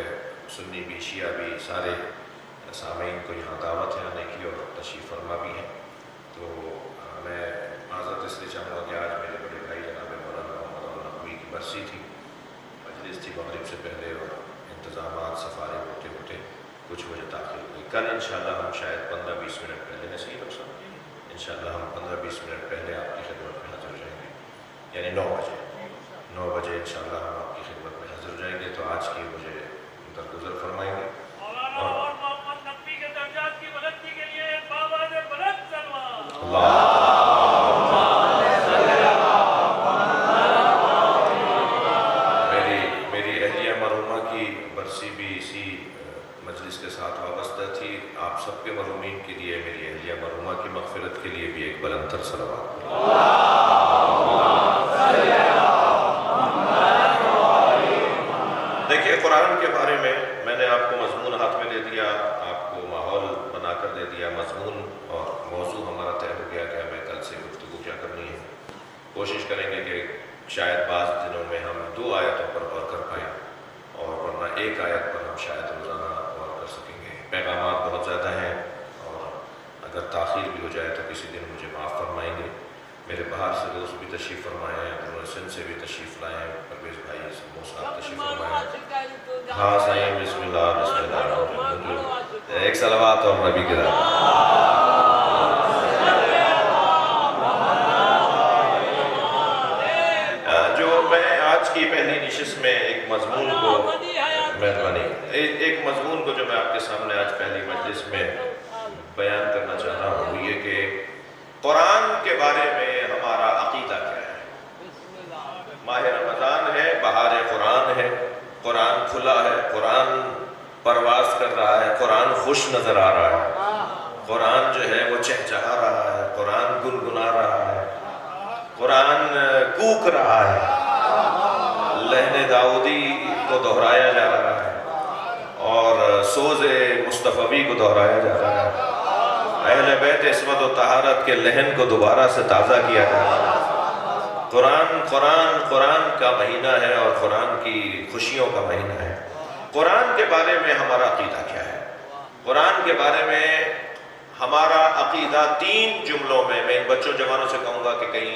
سنی بھی شیعہ بھی سارے سامعین کو یہاں دعوت ہے آنے کی اور تشریف فرما بھی ہیں، تو میں معذرت اس لیے چاہوں گا کہ آج میرے بڑے بھائی جناب مولانا محمد النقوی کی برسی تھی، مجلس تھی مغرب سے پہلے اور انتظامات سے فارغ ہوتے ہوتے کچھ مجھے تاخیر ہوئی۔ کل انشاءاللہ ہم شاید 15-20 منٹ پہلے نصیب رکھ سکتے ہیں، انشاءاللہ ہم 15-20 منٹ پہلے آپ کی خدمت میں حاضر ہو جائیں گے، یعنی 9 بجے انشاءاللہ ہم آپ کی خدمت میں حاضر ہو جائیں گے، تو آج کی مجھے درگزر فرمائیں گے۔ اور محمد نقوی کے درجات کی بلندی کے لیے بابا نے بلند سلوات۔ اللہ میری اہلیہ مرحومہ کی برسی بھی اسی مجلس کے ساتھ وابستہ تھی، آپ سب کے مرحومین کے لیے، میری اہلیہ مرحومہ کی مغفرت کے لیے بھی ایک بلند تر صلوات۔ دیکھیے قرآن کے بارے میں نے آپ کو مضمون ہاتھ میں دے دیا، آپ کو ماحول بنا کر دے دیا، مضمون اور موضوع ہمارا طے ہو گیا کہ ہمیں کل سے گفتگو کیا کرنی ہے۔ کوشش کریں گے کہ شاید بعض دنوں میں ہم 2 آیتوں پر غور کر پائیں، اور ورنہ ایک آیت پر ہم شاید روزانہ ہاں صحیح، بسم اللہ بسم اللہ، ایک صلوات اور نبی کی رات۔ جو میں آج کی پہلی نشست میں ایک مضمون کو مہربانی ایک مضمون کو جو میں آپ کے سامنے آج پہلی مجلس میں بیان کرنا چاہ رہا ہوں، یہ کہ قرآن کے بارے میں ہمارا عقیدہ کیا ہے۔ ماہ رمضان ہے، بہار قرآن ہے، قرآن کھلا ہے، قرآن پرواز کر رہا ہے، قرآن خوش نظر آ رہا ہے، قرآن جو ہے وہ چہچہا رہا ہے، قرآن گنگنا رہا ہے، قرآن کوک رہا ہے، لحن داؤدی کو دہرایا جا رہا ہے اور سوز مصطفی کو دہرایا جا رہا ہے، اہل بیت عصمت و طہارت کے لحن کو دوبارہ سے تازہ کیا جا رہا ہے۔ قرآن کا مہینہ ہے اور قرآن کی خوشیوں کا مہینہ ہے۔ قرآن کے بارے میں ہمارا عقیدہ کیا ہے؟ قرآن کے بارے میں ہمارا عقیدہ 3 جملوں میں ان بچوں جوانوں سے کہوں گا کہ کہیں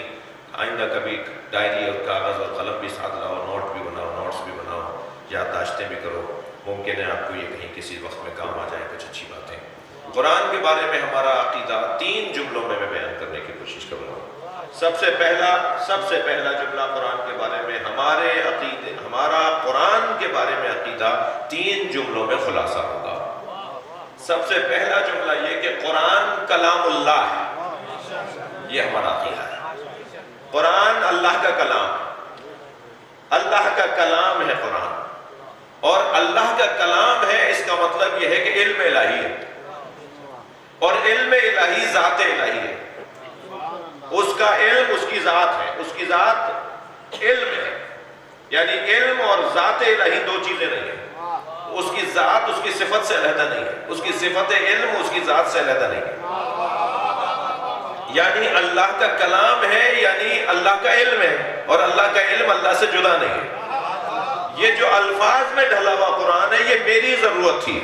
آئندہ کبھی ڈائری اور کاغذ اور قلم بھی ساتھ لاؤ، نوٹس بھی بناؤ، یادداشتیں بھی کرو، ممکن ہے آپ کو یہ کہیں کسی وقت میں کام آ جائے کچھ اچھی باتیں۔ قرآن کے بارے میں ہمارا عقیدہ 3 جملوں میں بیان کرنے کی کوشش کروں گا۔ سب سے پہلا جملہ قرآن کے بارے میں ہمارا قرآن کے بارے میں عقیدہ 3 جملوں میں خلاصہ ہوگا۔ سب سے پہلا جملہ یہ کہ قرآن کلام اللہ ہے، یہ ہمارا عقیدہ ہے۔ قرآن اللہ کا کلام ہے، اللہ کا کلام ہے قرآن، اور اللہ کا کلام ہے اس کا مطلب یہ ہے کہ علم الہی ہے، اور علم الہی ذات الہی ہے۔ اس کا علم اس کی ذات ہے، اس کی ذات علم ہے، یعنی علم اور ذات الہی 2 چیزیں نہیں ہیں۔ اس کی ذات اس کی صفت سے علیحدہ نہیں ہے، اس کی صفت علم اس کی ذات سے علیحدہ نہیں ہے، یعنی اللہ کا کلام ہے، یعنی اللہ کا علم ہے، اور اللہ کا علم اللہ سے جدا نہیں ہے۔ یہ جو الفاظ میں ڈھلا ہوا قرآن ہے یہ میری ضرورت تھی،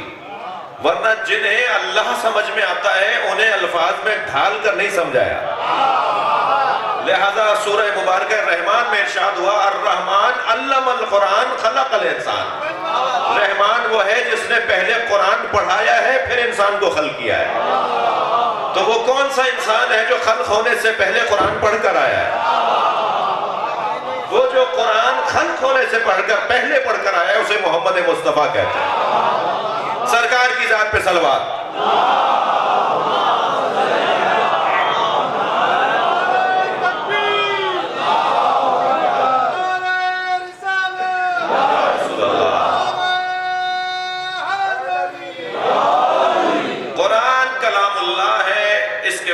ورنہ جنہیں اللہ سمجھ میں آتا ہے انہیں الفاظ میں ڈھال کر نہیں سمجھایا۔ لہذا سورہ مبارکہ رحمان میں ارشاد ہوا الرحمن علم القرآن خلق الانسان۔ رحمان وہ ہے جس نے پہلے قرآن پڑھایا ہے پھر انسان کو خلق کیا ہے۔ تو وہ کون سا انسان ہے جو خلق ہونے سے پہلے قرآن پڑھ کر آیا ہے؟ وہ جو قرآن خلق ہونے سے پہلے پڑھ کر آیا ہے اسے محمد مصطفیٰ کہتے ہیں۔ سرکار کی ذات پہ صلوات۔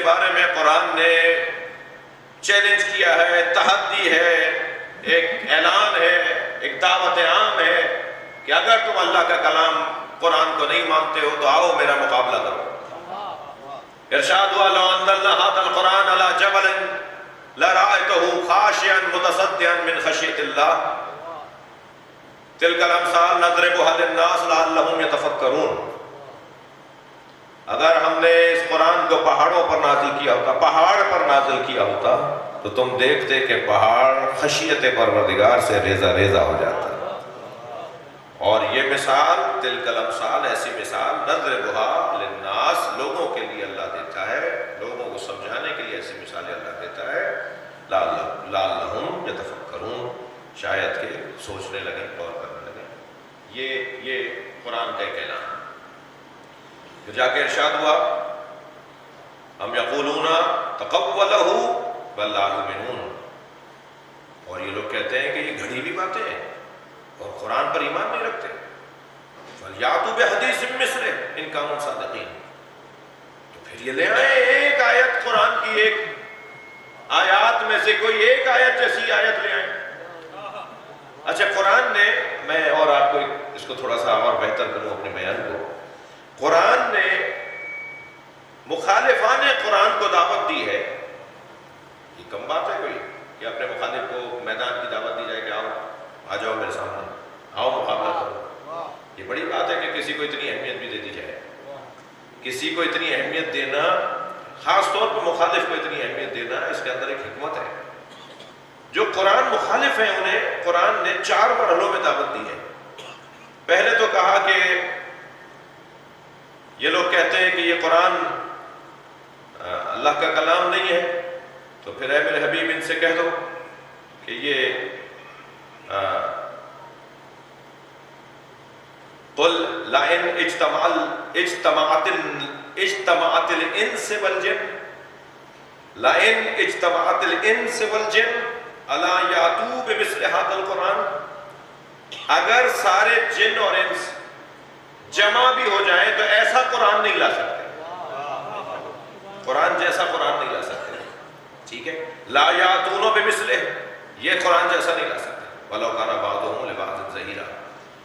بارے میں قرآن نے چیلنج کیا ہے، تحدی ہے، ایک اعلان ہے، ایک دعوت عام ہے کہ اگر تم اللہ کا کلام قرآن کو نہیں مانتے ہو تو آؤ میرا مقابلہ کرو۔ ارشاد ہوا لو انزلنا ھذا القرآن علی جبل لرأیتہ خاشعا متصدعا من خشیۃ اللہ تلک الامثال نضربها للناس لعلہم یتفکرون۔ اگر ہم نے اس قرآن کو پہاڑوں پر نازل کیا ہوتا، پہاڑ پر نازل کیا ہوتا تو تم دیکھتے کہ پہاڑ خشیت پروردگار سے ریزہ ریزہ ہو جاتا۔ اور یہ مثال تلک الامثال، ایسی مثال نضربها للناس، لوگوں کے لیے اللہ دیتا ہے، لوگوں کو سمجھانے کے لیے ایسی مثالیں اللہ دیتا ہے لعلہم یتفکرون، شاید کہ سوچنے لگیں، غور کرنے لگیں۔ یہ قرآن کا ایک اعلان ہے۔ پھر جا کے ارشاد ہوا ہم یقولون تقولہ بل لا یؤمنون، اور یہ لوگ کہتے ہیں کہ یہ گھڑی ہوئی باتیں ہیں اور قرآن پر ایمان نہیں رکھتے۔ فلیأتوا بحدیث مثلہ ان کانوا صادقین، تو پھر یہ لے آئے ایک آیت قرآن کی، ایک آیات میں سے کوئی ایک آیت جیسی آیت لے آئے۔ اچھا قرآن نے، میں اور آپ کو اس کو تھوڑا سا اور بہتر کروں اپنے بیان کو، قرآن نے مخالفان قرآن کو دعوت دی ہے۔ یہ کم بات ہے کوئی کہ اپنے مخالف کو میدان کی دعوت دی جائے کہ آ جاؤ میرے سامنے، آؤ مقابلہ کرو۔ یہ بڑی بات ہے کہ کسی کو اتنی اہمیت بھی دے دی جائے، کسی کو اتنی اہمیت دینا، خاص طور پر مخالف کو اتنی اہمیت دینا، اس کے اندر ایک حکمت ہے۔ جو قرآن مخالف ہیں انہیں قرآن نے 4 مرحلوں میں دعوت دی ہے۔ پہلے تو کہا کہ یہ لوگ کہتے ہیں کہ یہ قرآن اللہ کا کلام نہیں ہے، تو پھر اے میرے حبیب ان سے کہہ دو کہ یہ قل لئن اجتمعت الانس والجن لئن اجتمعت الانس والجن الا یاتوا بمثل هذا القرآن، اگر سارے جن اور انس جمع بھی ہو جائیں تو ایسا قرآن نہیں لا سکتے، قرآن جیسا قرآن نہیں لا سکتے، ٹھیک ہے، لا یاتون بمثلہ، یہ قرآن جیسا نہیں لا سکتے، ولو کان بعضهم لبعض ظہیرا،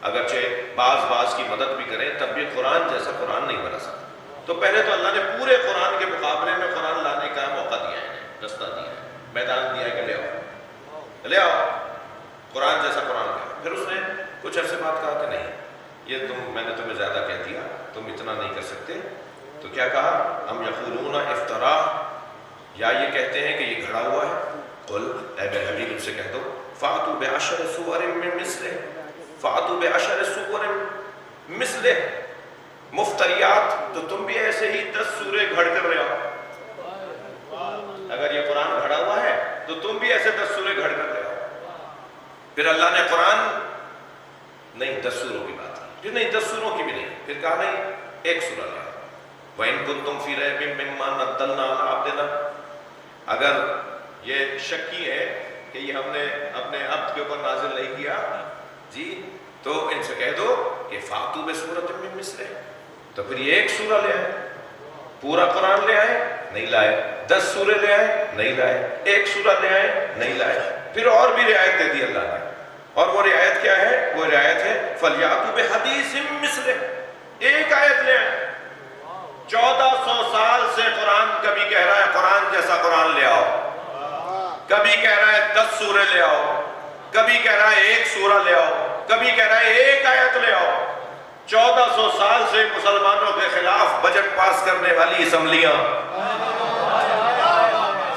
اگرچہ بعض کی مدد بھی کریں تب بھی قرآن جیسا قرآن نہیں بنا سکتا۔ تو پہلے تو اللہ نے پورے قرآن کے مقابلے میں قرآن لانے کا موقع دیا ہے، رستہ دیا ہے، میدان دیا ہے کہ لے آؤ قرآن جیسا قرآن ہے۔ پھر اس نے کچھ عرصے بعد کہا کہ نہیں، یہ میں نے تمہیں زیادہ کہہ دیا، تم اتنا نہیں کر سکتے، تو کیا کہا، ام یقولون افترا، یا یہ کہتے ہیں کہ یہ گھڑا ہوا ہے، قل اے میرے حبیب ان سے کہہ دو فاتوا بعشر سور من مثلہ، فاتوا بعشر سور مثلہ، مفتریات، تو تم بھی ایسے ہی 10 سورے گھڑ کر لے آؤ، اگر یہ قرآن گھڑا ہوا ہے تو تم بھی ایسے 10 سورے گھڑ کر لے آؤ۔ پھر اللہ نے قرآن نہیں 10 سوروں کی بات کی، پھر نہیں 10 سوروں کی بھی نہیں، پھر کہا نہیں ایک سورہ لے آؤ، وَإِن كُنتُمْ فِي رَيْبٍ مِّمَّا نَزَّلْنَا عَلَىٰ عَبْدِنَا، اگر یہ شکی ہے کہ یہ ہم نے اپنے عبد کے اوپر نازل نہیں کیا جی، تو ان سے کہہ دو کہ فَأْتُوا بِسُورَةٍ مِّن مِّثْلِهِ، تو پھر یہ ایک سورہ لے آئے، پورا قرآن لے آئے نہیں لائے، 10 سورے لے آئے نہیں لائے، ایک سورہ لے آئے نہیں لائے، پھر اور بھی رعایت دے دی اللہ نے، اور وہ رعایت کیا ہے، وہ رعایت ہے فَلْيَأْتُوا بِحَدِيثٍ مِّثْلِهِ، ایک آیت لے آئے۔ 1400 سال سے قرآن کبھی کہہ رہا ہے قرآن جیسا قرآن لے آؤ، کبھی کہہ رہا ہے 10 سورے لے آؤ، کبھی کہہ رہا ہے ایک سورہ لے آؤ، کبھی کہہ رہا ہے ایک آیت لے آؤ۔ 1400 سال سے مسلمانوں کے خلاف بجٹ پاس کرنے والی اسمبلیاں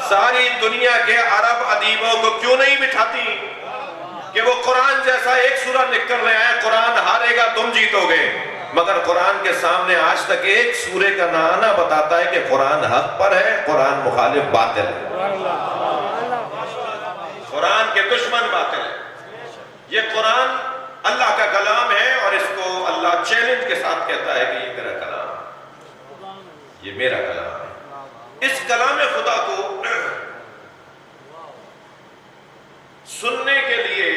ساری دنیا کے عرب ادیبوں کو کیوں نہیں بٹھاتی کہ وہ قرآن جیسا ایک سورہ لکھ کر لے آئے، قرآن ہارے گا تم جیتو گے، مگر قرآن کے سامنے آج تک ایک سورے کا نہ آنا بتاتا ہے کہ قرآن حق پر ہے، قرآن مخالف باطل ہے، قرآن کے دشمن باطل ہے۔ یہ قرآن اللہ کا کلام ہے اور اس کو اللہ چیلنج کے ساتھ کہتا ہے کہ یہ میرا کلام ہے، یہ میرا کلام ہے۔ اس کلام خدا کو سننے کے لیے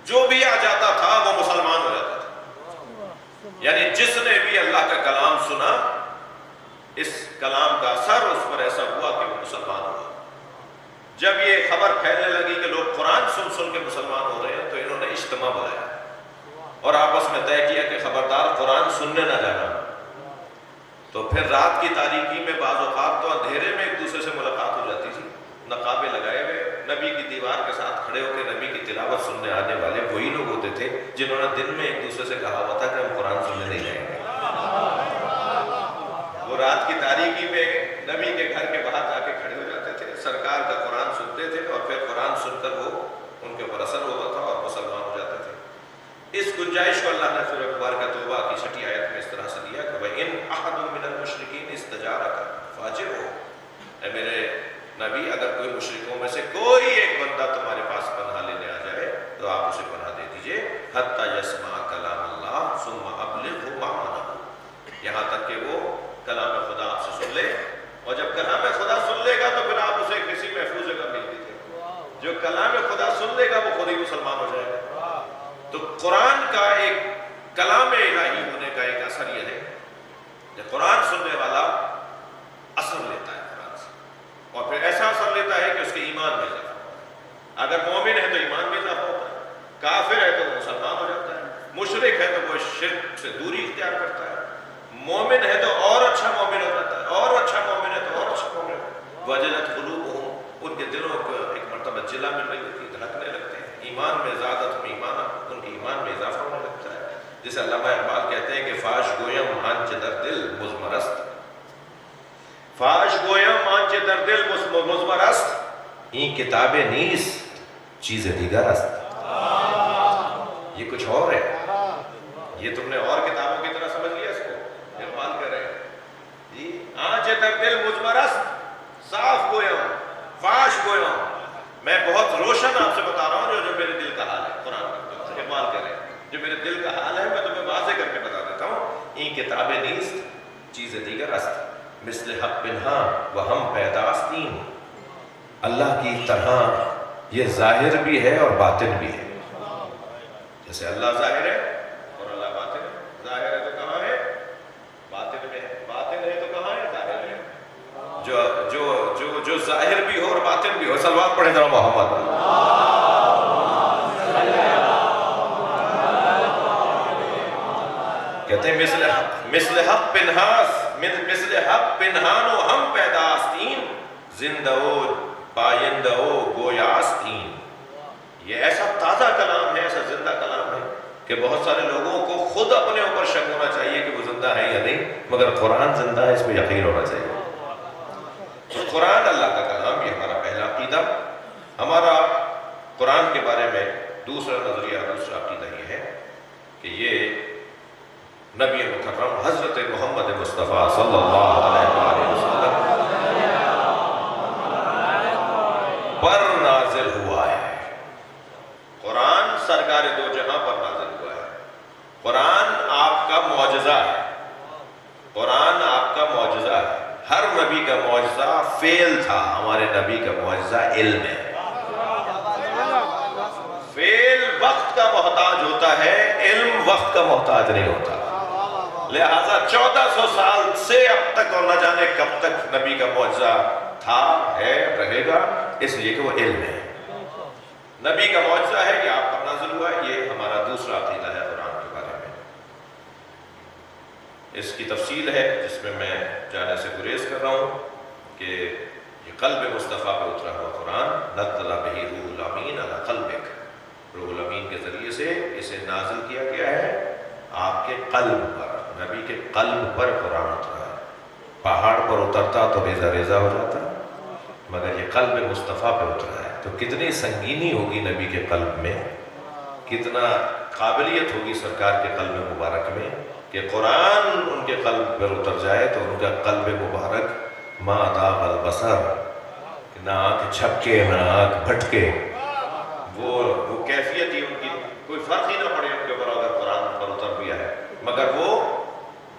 جو بھی آ جاتا تھا وہ مسلمان ہو جاتا تھا، یعنی جس نے بھی اللہ کا کلام سنا اس کلام کا اثر اس پر ایسا ہوا کہ وہ مسلمان ہوا۔ جب یہ خبر پھیلنے لگی کہ لوگ قرآن سن کے مسلمان ہو رہے ہیں تو انہوں نے اجتماع بلایا اور آپس میں طے کیا کہ خبردار قرآن سننے نہ جانا۔ تو پھر رات کی تاریکی میں بعض اوقات تو اندھیرے میں ایک دوسرے سے ملاقات ہو جاتی تھی، نقابے لگائے ہوئے نبی کی دیوار کے ساتھ کھڑے ہو کے نبی کی تلاوت سننے آنے والے وہی لوگ ہوتے تھے جنہوں نے دن میں ایک دوسرے سے کہا ہوا تھا کہ ہم قرآن سننے نہیں جائیں گے۔ وہ رات کی تاریکی میں نبی کے گھر کے باہر جا کے کھڑے ہو جاتے تھے، سرکار کا قرآن سنتے تھے اور پھر قرآن سن کر وہ ان کے اوپر اثر ہوتا تھا اور مسلمان ہو جاتے تھے۔ اس گنجائش کو اللہ نے سورہ مبارکہ توبہ کی 6 آیت میں اس طرح سے دیا کہ وَإِنْ أَحَدٌ مِّنَ الْمُشْرِكِينَ اسْتَجَارَكَ فَأَجِرْهُ، اے میرے نبی اگر کوئی مشرکوں میں سے کوئی ایک بندہ تمہارے پاس پناہ لینے آ جائے تو آپ اسے پناہ دے دیجئے، حَتَّى يَسْمَعَ كَلَامَ اللَّهِ ثُمَّ أَبْلِغْهُ مَعْمَنَهُ، یہاں تک کہ وہ کلام خدا آپ سے سن لے، اور جب کلام خدا سن لے گا تو پھر آپ اسے کسی محفوظ جگہ بھیج دیجئے، جو کلام خدا سن لے گا وہ خود ہی مسلمان ہو جائے گا۔ تو قرآن کا ایک کلام الہی ہونے کا ایک اثر یہ ہے کہ قرآن سننے والا اثر لیتا ہے قرآن سے، اور پھر ایسا اثر لیتا ہے کہ اس کے ایمان میں اضافہ ہوتا ہے۔ اگر مومن ہے تو ایمان میں اضافہ ہوتا ہے، کافر ہے تو وہ مسلمان ہو جاتا ہے، مشرک ہے تو وہ شرک سے دوری اختیار کرتا ہے، مومن ہے تو اور اچھا مومن ہو جاتا ہے، اور اچھا مومن ہے تو اور اچھا مومن ہے۔ وجلت قلوبہم، ان کے دلوں کو ایک مرتبہ جلا مل رہی ہوتی ہے، دھڑکنے لگتے ہیں، ایمان میں زیادت میں ایمان، ان کے ایمان میں اضافہ ہونے لگتا ہے، جسے علامہ اقبال کہتے ہیں کہ فاش گویم آنچ در دل مزمرست، فاش گویم آنچ در دل مزمرست، این کتاب نیست چیز دیگر است۔ یہ کچھ اور ہے. یہ تم نے اور کتابوں کی طرح سمجھ لیا اس کو. اقبال کر رہے ہیں جی آنچ در دل مجمرست صاف گویا ہوں فاش گویا ہوں. میں بہت روشن آپ سے بتا رہا ہوں جو میرے دل کا حال ہے. قرآن اقبال کر رہے ہیں جو میرے دل کا حال ہے میں تمہیں واضح کر کے بتا دیتا ہوں. این کتاب نیست چیز دیگر است مثل حق پنہاں و ہم پیداستین. اللہ کی طرح یہ ظاہر بھی ہے اور باطن بھی ہے. جیسے اللہ ظاہر ہے اور اللہ باطن ہے. ظاہر ہے تو کہاں ہے؟ باطن میں ہے. باطن ہے تو کہاں ہے؟ ظاہر ہے. جو ظاہر بھی ہو اور باطن بھی ہو. صلوات پڑھیں ذرا محمد. کہتے ہیں مثل حق پنہان و ہم پیداستین زندہ و بائندہ و گویاستین. یہ ایسا تازہ کلام ہے ایسا زندہ کلام ہے کہ بہت سارے لوگوں کو خود اپنے اوپر شک ہونا چاہیے کہ وہ زندہ ہے یا نہیں, مگر قرآن زندہ ہے اس پہ یقین ہونا چاہیے. تو قرآن اللہ کا کلام, یہ ہمارا پہلا عقیدہ. ہمارا قرآن کے بارے میں دوسرا نظریہ دوسرا عقیدہ یہ ہے کہ یہ نبی مکرم حضرت محمد مصطفیٰ صلی اللہ علیہ وآلہ وسلم پر نازل ہوا ہے. قرآن سرکار دو جہاں پر نازل ہوا ہے. قرآن آپ کا معجزہ ہے. قرآن آپ کا معجزہ ہے. ہر نبی کا معجزہ فعل تھا, ہمارے نبی کا معجزہ علم ہے. فعل وقت کا محتاج ہوتا ہے, علم وقت کا محتاج نہیں ہوتا. لہٰذا 1400 سال سے اب تک اور نہ جانے کب تک نبی کا معجزہ تھا, ہے, رہے گا, اس لیے کہ وہ علم ہے. نبی کا معجزہ ہے کہ آپ پر نازل ہوا ہے. یہ ہمارا دوسرا عقیدہ ہے قرآن کے بارے میں. اس کی تفصیل ہے جس میں میں جانے سے گریز کر رہا ہوں کہ یہ قلب مصطفیٰ پہ اترا ہوا قرآن نزل بہ روح الامین علی قلبک. روح الامین کے ذریعے سے اسے نازل کیا گیا ہے آپ کے قلب پر. نبی کے قلب پر قرآن اترا ہے. پہاڑ پر اترتا تو ریزہ ریزہ ہو جاتا, مگر یہ قلب مصطفیٰ پہ اترا ہے. تو کتنی سنگینی ہوگی نبی کے قلب میں, کتنا قابلیت ہوگی سرکار کے قلب مبارک میں کہ قرآن ان کے قلب پر اتر جائے تو ان کا قلب مبارک ما داغ البصر, نہ آنکھ جھپکے نہ آنکھ بھٹکے. وہ کیفیت ہی ان کی کوئی فرق ہی نہ پڑے ان کے اوپر اگر قرآن پر اتر گیا ہے. مگر وہ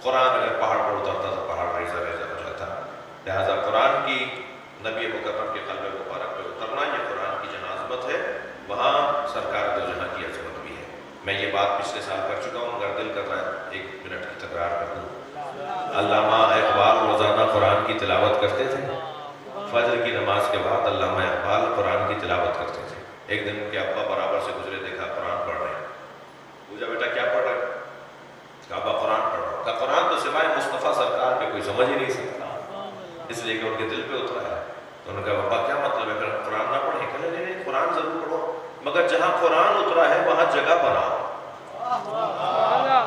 قرآن اگر پہاڑ پر اترتا تو پہاڑ ریزہ ریزہ ہو جاتا. لہٰذا قرآن کی نبی مکرم کے قلب مبارک پہ اترنا یہ قرآن کی جہاں عظمت ہے وہاں سرکار دو جہاں کی عظمت بھی ہے. میں یہ بات پچھلے سال کر چکا ہوں, مگر دل کر رہا ہے 1 منٹ کی تکرار کر دوں. علامہ اقبال روزانہ قرآن کی تلاوت کرتے تھے. فجر کی نماز کے بعد علامہ اقبال قرآن کی تلاوت کرتے تھے. ایک دن ان کے ابا برابر سے گزرے, دیکھا قرآن پڑھ رہے ہیں. پوچھا بیٹا کیا پڑھ رہے ہیں؟ کہا ابا قرآن پڑھ رہا ہوں. کہا قرآن تو سوائے مصطفیٰ سرکار کے کوئی سمجھ ہی نہیں سکتا, اس لیے کہ ان کے دل پہ اترا ہے. تو انہوں نے کہا ابا کیا مطلب ہے کہ قرآن نہ پڑھیں؟ کہ نہیں قرآن ضرور پڑھو, مگر جہاں قرآن اترا ہے وہاں جگہ بناؤ.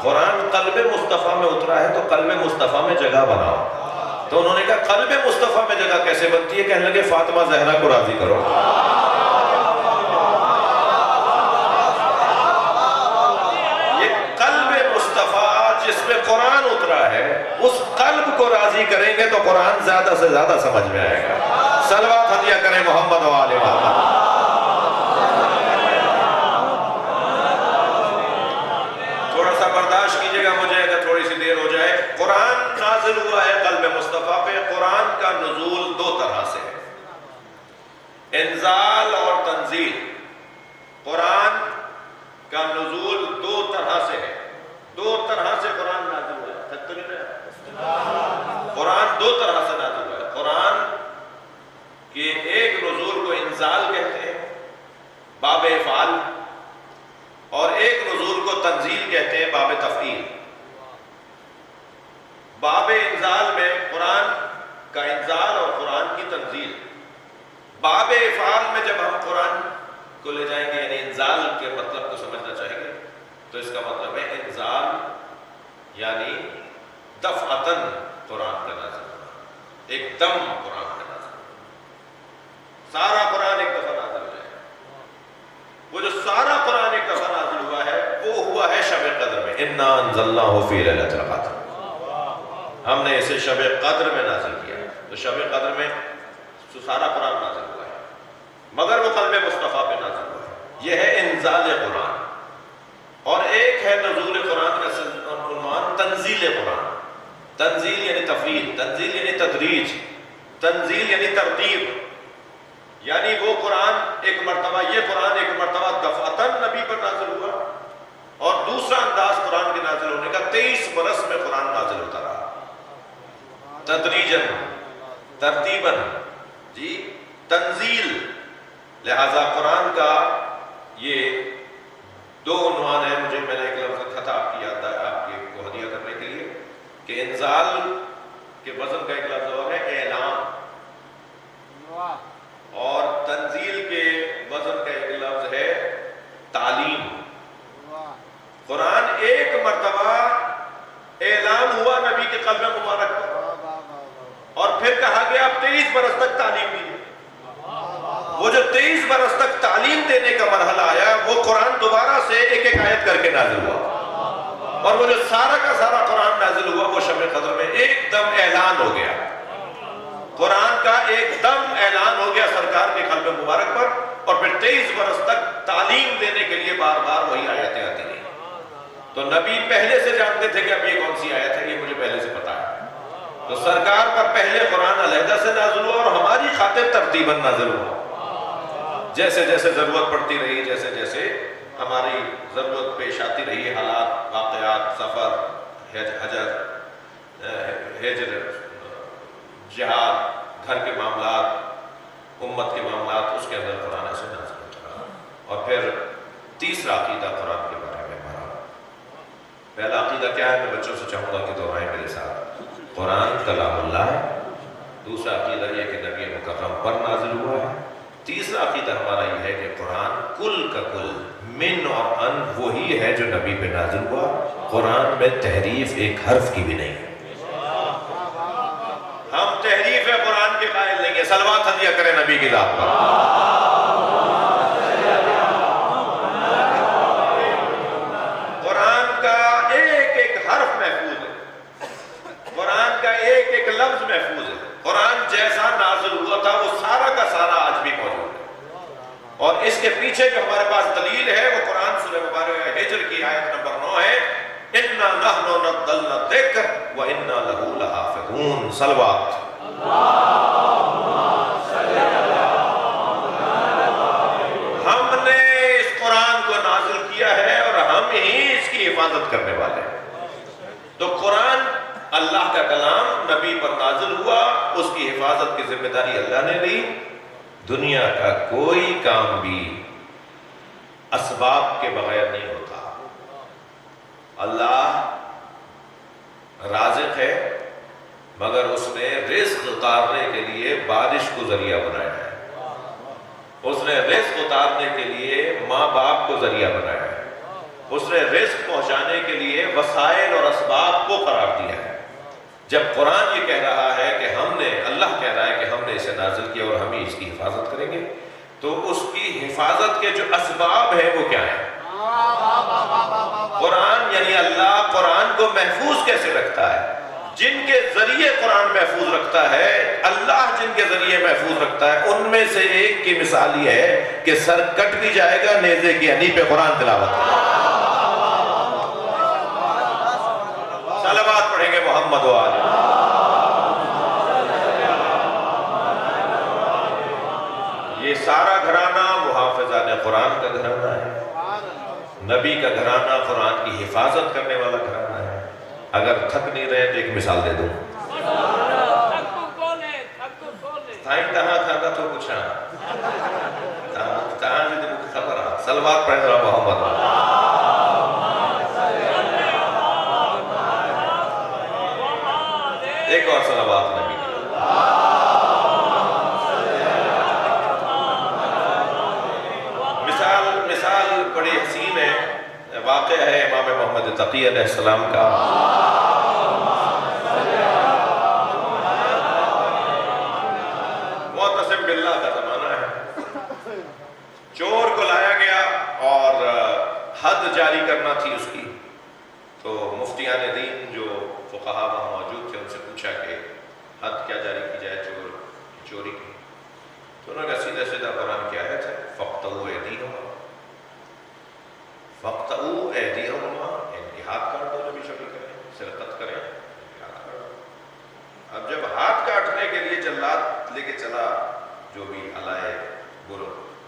قرآن قلب مصطفیٰ میں اترا ہے تو قلب مصطفیٰ میں جگہ بناؤ. تو انہوں نے کہا قلب مصطفیٰ میں جگہ کیسے بنتی ہے؟ کہنے لگے فاطمہ زہرا کو راضی کرو. یہ قلب مصطفیٰ جس میں قرآن اترا ہے اس قلب کو راضی کریں گے تو قرآن زیادہ سے زیادہ سمجھ میں آئے گا. صلوات ہدیہ کریں محمد و آل محمد. تھوڑا سا برداشت کیجئے گا مجھے اگر تھوڑی سی دیر ہو جائے. قرآن نازل ہوا ہے قلب مصطفیٰ پہ. قرآن کا نزول 2 طرح سے ہے, انزال اور تنزیل. قرآن کا نزول 2 طرح سے ہے. 2 طرح سے قرآن نازل ہوا ہے. تھک تو نہیں رہا؟ قرآن 2 طرح سے نازل ہوا ہے. قرآن کے ایک نزول کو انزال کہتے ہیں, باب افعال, اور ایک نزول کو تنزیل کہتے ہیں, باب تفعیل. باب انزال میں قرآن کا انزال اور قرآن کی تنزیل. باب افعال میں جب ہم قرآن کو لے جائیں گے یعنی انزال کے مطلب کو سمجھنا چاہیں گے تو اس کا مطلب ہے انزال یعنی دفعتاً قرآن کا نازل ہونا, ایک دم قرآن کا نازل ہونا. سارا قرآن ایک دفعہ نازل ہو جائے. وہ جو سارا قرآن ایک دفعہ نازل ہوا ہے انا انزلناہ فی لیلۃ القدر، ہم نے اسے شب قدر میں نازل کیا. تو شب قدر میں تو سارا قرآن نازل ہوا ہے، مگر وہ قلب مصطفیٰ پہ نازل ہوا ہے. یہ ہے انزال قرآن. اور ایک ہے نزول قرآن کا عنوان تنزیل قرآن. تنزیل یعنی تفریض، تنزیل یعنی تدریج، تنزیل یعنی ترتیب. یعنی وہ قرآن ایک مرتبہ، یہ قرآن ایک مرتبہ دفعتاً نبی پر نازل ہوا، اور دوسرا انداز قرآن کے نازل ہونے کا 23 برس میں قرآن نازل ہوتا رہا، تدریجاً، ترتیباً. جی تنزیل. لہذا قرآن کا یہ 2 عنوان ہیں. مجھے میں نے ایک لفظ خطاب کی یاد ہے آپ کو ہدیہ کرنے کے لیے کہ انزال کے وزن کا ایک لفظ اور ہے اعلان، اور تنزیل کے وزن کا ایک لفظ ہے تعلیم. قرآن ایک مرتبہ اعلان ہوا نبی کے قلب مبارک پر، اور پھر کہا گیا اب 23 برس تک تعلیم دیجیے. وہ جو 23 برس تک تعلیم دینے کا مرحلہ آیا، وہ قرآن دوبارہ سے ایک ایک آیت کر کے نازل ہوا، اور وہ جو سارا کا سارا قرآن نازل ہوا وہ شب قدر میں ایک دم اعلان ہو گیا. قرآن کا ایک دم اعلان ہو گیا سرکار کے قلب مبارک پر، اور پھر 23 برس تک تعلیم دینے کے لیے بار بار وہی آیتیں آتی رہی. تو نبی پہلے سے جانتے تھے کہ اب یہ کون سی آیت ہے، یہ مجھے پہلے سے پتا ہے. تو سرکار پر پہلے قرآن علیحدہ سے نازل ہوا، اور ہماری خاطر ترتیباً نازل ہوا. جیسے جیسے ضرورت پڑتی رہی، جیسے جیسے ہماری ضرورت پیش آتی رہی، حالات، واقعات، سفر، ہجر، جہاد، گھر کے معاملات، امت کے معاملات، اس کے اندر قرآن سے نازل ہوتا رہا. اور پھر تیسرا عقیدہ قرآن کے بارے میں ہمارا. پہلا عقیدہ کیا ہے؟ میں بچوں سے چاہوں گا کہ دہرائیں میرے ساتھ. قرآن کلام اللہ ہے. دوسرا عقیدہ یہ کہ نبی مکرم پر نازل ہوا ہے. تیسرا عقیدہ ہمارا یہ ہے کہ قرآن کل کا کل، من اور ان، وہی ہے جو نبی پہ نازل ہوا. قرآن میں تحریف ایک حرف کی بھی نہیں ہے. ہم تحریف قرآن کے قائل نہیں ہیں. صلوات ہدیہ کریں نبی کی ذات پر. قرآن کا ایک ایک حرف محفوظ ہے، قرآن کا ایک ایک لفظ محفوظ ہے. قرآن جیسا نازل ہوا تھا وہ سارا کا سارا آج بھی موجود ہے. اور اس کے پیچھے جو ہمارے پاس دلیل ہے وہ قرآن سورہ مبارکہ ہجر کی آیت نمبر 9 ہے، اِنَّا نَحْنُ نَزَّلْنَا الذِّکْرَ وَإِنَّا لَهُ لَحَافِظُونَ. صلوات. ہم نے اس قرآن کو نازل کیا ہے اور ہم ہی اس کی حفاظت کرنے والے ہیں. تو قرآن اللہ کا کلام نبی پر نازل ہوا، اس کی حفاظت کی ذمہ داری اللہ نے لی. دنیا کا کوئی کام بھی اسباب کے بغیر نہیں ہوتا. اللہ رازق ہے، مگر اس نے رزق اتارنے کے لیے بارش کو ذریعہ بنایا ہے. اس نے رزق اتارنے کے لیے ماں باپ کو ذریعہ بنایا ہے. اس نے رزق پہنچانے کے لیے وسائل اور اسباب کو قرار دیا ہے. جب قرآن یہ کہہ رہا ہے کہ اللہ کہہ رہا ہے کہ ہم نے اسے نازل کیا اور ہم ہی اس کی حفاظت کریں گے، تو اس کی حفاظت کے جو اسباب ہیں وہ کیا ہیں؟ قرآن یعنی اللہ قرآن کو محفوظ کیسے رکھتا ہے؟ جن کے ذریعے قرآن محفوظ رکھتا ہے، اللہ جن کے ذریعے محفوظ رکھتا ہے، ان میں سے ایک کی مثال یہ ہے کہ سر کٹ بھی جائے گا نیزے کی ہنی پہ قرآن تلاوت کرے. صلوات پڑھیں گے محمد و آلہ. یہ سارا گھرانہ محافظان قرآن کا گھرانہ ہے. نبی کا گھرانہ قرآن کی حفاظت کرنے والا گھرانہ ہے. اگر تھک نہیں رہے تو ایک مثال دے دوں. تھائیں تہاں کھانا تو کچھ تہاں جی مجھے خبر ہے. صلوات پڑھیں گے محمد و آلہ. ایک اور صلوات نبی کی. مثال بڑی حسین ہے. واقعہ ہے امام محمد تقی علیہ السلام کا. معتصم باللہ کا زمانہ ہے. چور کو لایا گیا اور حد جاری کرنا تھی اس کی. تو مفتیان دین جو فقہا وہاں موجود تھے ان سے پوچھا کہ حد کیا جاری کی جائے چوری کی؟ تو انہوں نے کہا سیدھا سیدھا قرآن کی آیت ہے فَاقْطَعُوا أَيْدِيَهُمَا، فَاقْطَعُوا أَيْدِيَهُمَا، ان کی ہاتھ کاٹ دو جو بھی چوری کریں، سرقت کریں، ان کے ہاتھ کاٹ دو۔ اب جب ہاتھ کاٹنے کے لیے جلاد لے کے چلا جو بھی علائے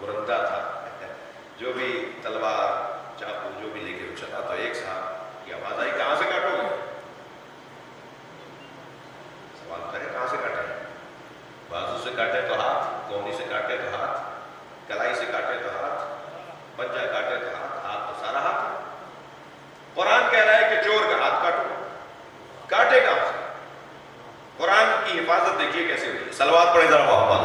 برندہ تھا، جو بھی تلوار چاقو جو بھی لے کے چلا، تو ایک صاحب کی آواز آئی کہاں سے کاٹو گے؟ سوال کرے کہاں سے کاٹیں؟ بازو سے کاٹے تو ہاتھ، کونی سے کاٹے تو ہاتھ، کلائی سے کاٹے تو ہاتھ، پنجہ کاٹے تو ہاتھ تو سارا ہاتھ ہے۔ قرآن کہہ رہا ہے کہ چور کا ہاتھ کاٹو، کاٹے کہاں سے؟ قرآن کی حفاظت دیکھیے کیسے ہوئی۔ صلوات پڑھے ذرا محمد۔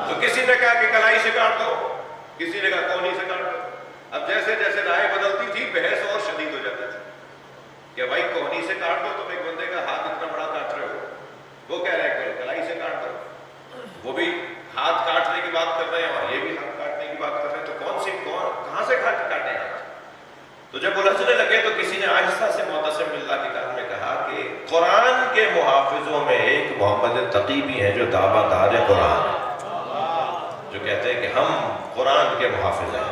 تو کسی نے کہا کہ کلائی سے کاٹ دو، کسی نے کہا کونی سے کاٹ دو۔ اب جیسے جیسے رائے بدلتی تھی بحث اور شدید ہو جاتی تھی کہ بھائی کونی سے کاٹ دو، تم ایک بندے کا ہاتھ اتنا بڑا کاٹ رہے ہو، وہ کہہ رہے ہیں کلائی سے کاٹ دو، وہ بھی ہاتھ کاٹنے کی بات کر رہے ہیں اور یہ بھی ہاتھ کاٹنے کی بات کر رہے ہیں، تو کہاں سے کاٹے ہاتھ؟ تو جب الجھنے لگے تو کسی نے آہستہ سے معتصم باللہ کے کان میں کہا کہ قرآن کے محافظوں میں ایک محمد تقی بھی ہیں جو دعویٰ دار ہے قرآن، جو کہتے ہیں کہ ہم قرآن کے محافظ ہیں۔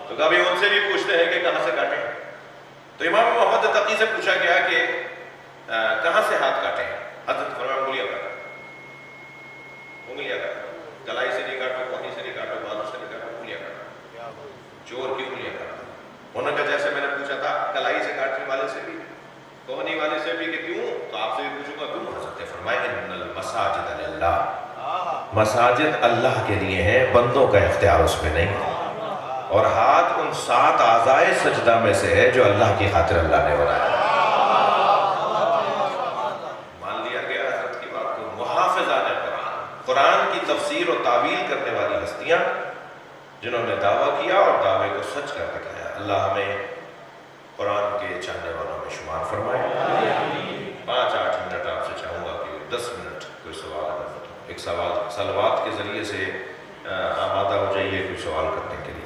تو کبھی ان سے بھی پوچھتے ہیں کہ کہاں سے کاٹیں؟ تو امام محمد تقی سے پوچھا گیا کہ کہاں سے ہاتھ کاٹیں؟ حضرت فرمایا انگلیاں کاٹو، انگلیاں کاٹو، کلائی سے نہیں کاٹو، کونی سے نہیں کاٹو، بازو سے نہیں کاٹو، انگلیاں کاٹو، چور کی انگلیاں کاٹو۔ انہوں نے کہا جیسے میں نے پوچھا تھا کلائی سے کاٹنے والے سے بھی، کونی والے سے بھی کہ کیوں، تو آپ سے بھی پوچھوں گا کیوں؟ حضرت فرمایا ان المساجد للہ، مساجد اللہ کے لیے ہیں، بندوں کا اختیار اس میں نہیں ہے، اور ہاتھ ان 7 اعضائے سجدہ میں سے ہے جو اللہ کی خاطر اللہ نے بنایا۔ مان لیا گیا حضرت کی بات کو۔ محافظان قرآن کی تفسیر و تعویل کرنے والی ہستیاں جنہوں نے دعویٰ کیا اور دعوے کو سچ کر دکھایا۔ اللہ ہمیں قرآن کے چاہنے والوں میں شمار فرمائے۔ 5-8 منٹ آپ سے چاہوں گا کہ 10 منٹ کوئی سوال اگر ہو تو ایک سوال صلوات کے ذریعے سے آمادہ ہو جائیے کوئی سوال کرنے کے لیے۔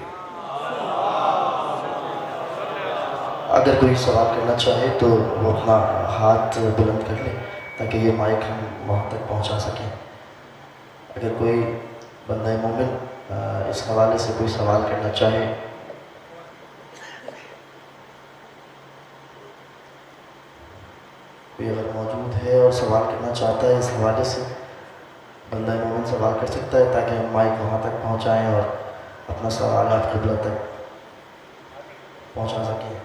اگر کوئی سوال کرنا چاہے تو وہ اپنا ہاتھ بلند کر لے تاکہ یہ مائک ہم وہاں تک پہنچا سکیں۔ اگر کوئی بندہ مومن اس حوالے سے کوئی سوال کرنا چاہے، کوئی اگر موجود ہے اور سوال کرنا چاہتا ہے اس حوالے سے، بندہ مومن سوال کر سکتا ہے تاکہ ہم مائک وہاں تک پہنچائیں اور اپنا سوالات قبلہ تک پہنچا سکیں۔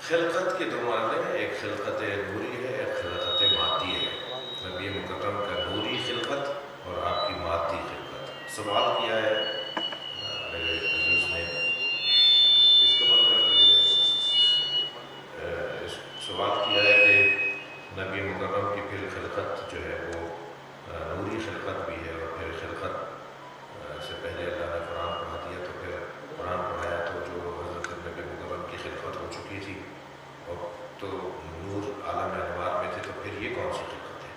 خلقت کے 2 مرحلے ہیں، ایک خلقت نوری ہے، ایک خلقت مادی ہے۔ نبی مکرم کا نوری خلقت اور آپ کی مادی خلقت۔ سوال کیا ہے میرے عزیز نے، اس کو بند کر دیجیے، سوال کیا ہے کہ نبی مکرم کی پھر خلقت جو ہے وہ نوری خلقت بھی ہے، اور پھر خلقت سے پہلے اللہ نے قرآن پڑھا دیا، تو پھر قرآن پڑھایا تو جو حضرت نبی مکرم کی خلقت ہو چکی تھی اور تو نور عالم انوار میں تھے، تو پھر یہ کون سی خلقت ہے؟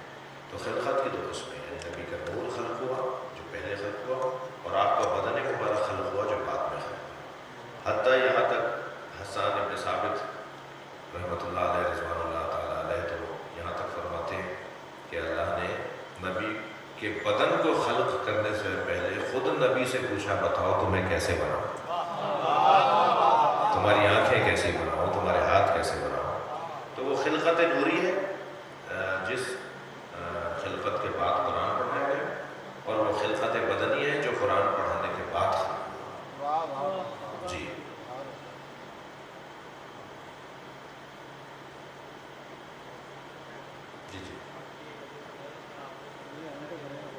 تو خلقت کی 2 قسمیں ہیں، نبی کا نور خلق ہوا جو پہلے خلق ہوا، اور آپ کا بدن مبارک خلق ہوا جو بعد میں خلق ہوا۔ حتیٰ یہاں تک حسان ابن ثابت رحمۃ اللہ علیہ رضوان اللہ تعالیٰ علیہ تو یہاں تک فرماتے ہیں کہ اللہ نے نبی کے بدن کو خلق کرنے سے پہلے خود نبی سے پوچھا بتاؤ تمہیں کیسے بناؤں، تمہاری آنکھیں کیسے بناؤں، تمہارے ہاتھ کیسے بناؤں۔ تو وہ خلقت نوری ہے جس خلقت کے بعد قرآن پڑھایا گیا،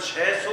600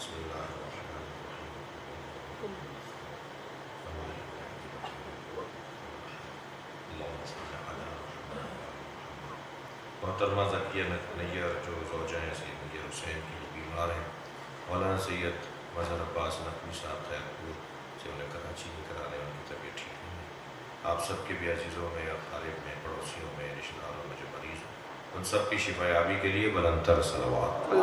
بسم اللہ الرحمن الرحیم اللہم صل علی محترمہ ذکیہ نیّر جو زوجہ ہیں سید نیّر حسین کی بیمار ہیں، مولانا سید مظہر عباس نقوی صاحب خیرپور سے انہیں کراچی میں کرانے، ان کی طبیعت ٹھیک نہیں ہے۔ آپ سب کے بھی عزیزوں میں، اقارب میں، پڑوسیوں میں، رشتہ داروں میں جو مریض ہیں، ان سب کی شفا یابی کے لیے بلند تر صلوات۔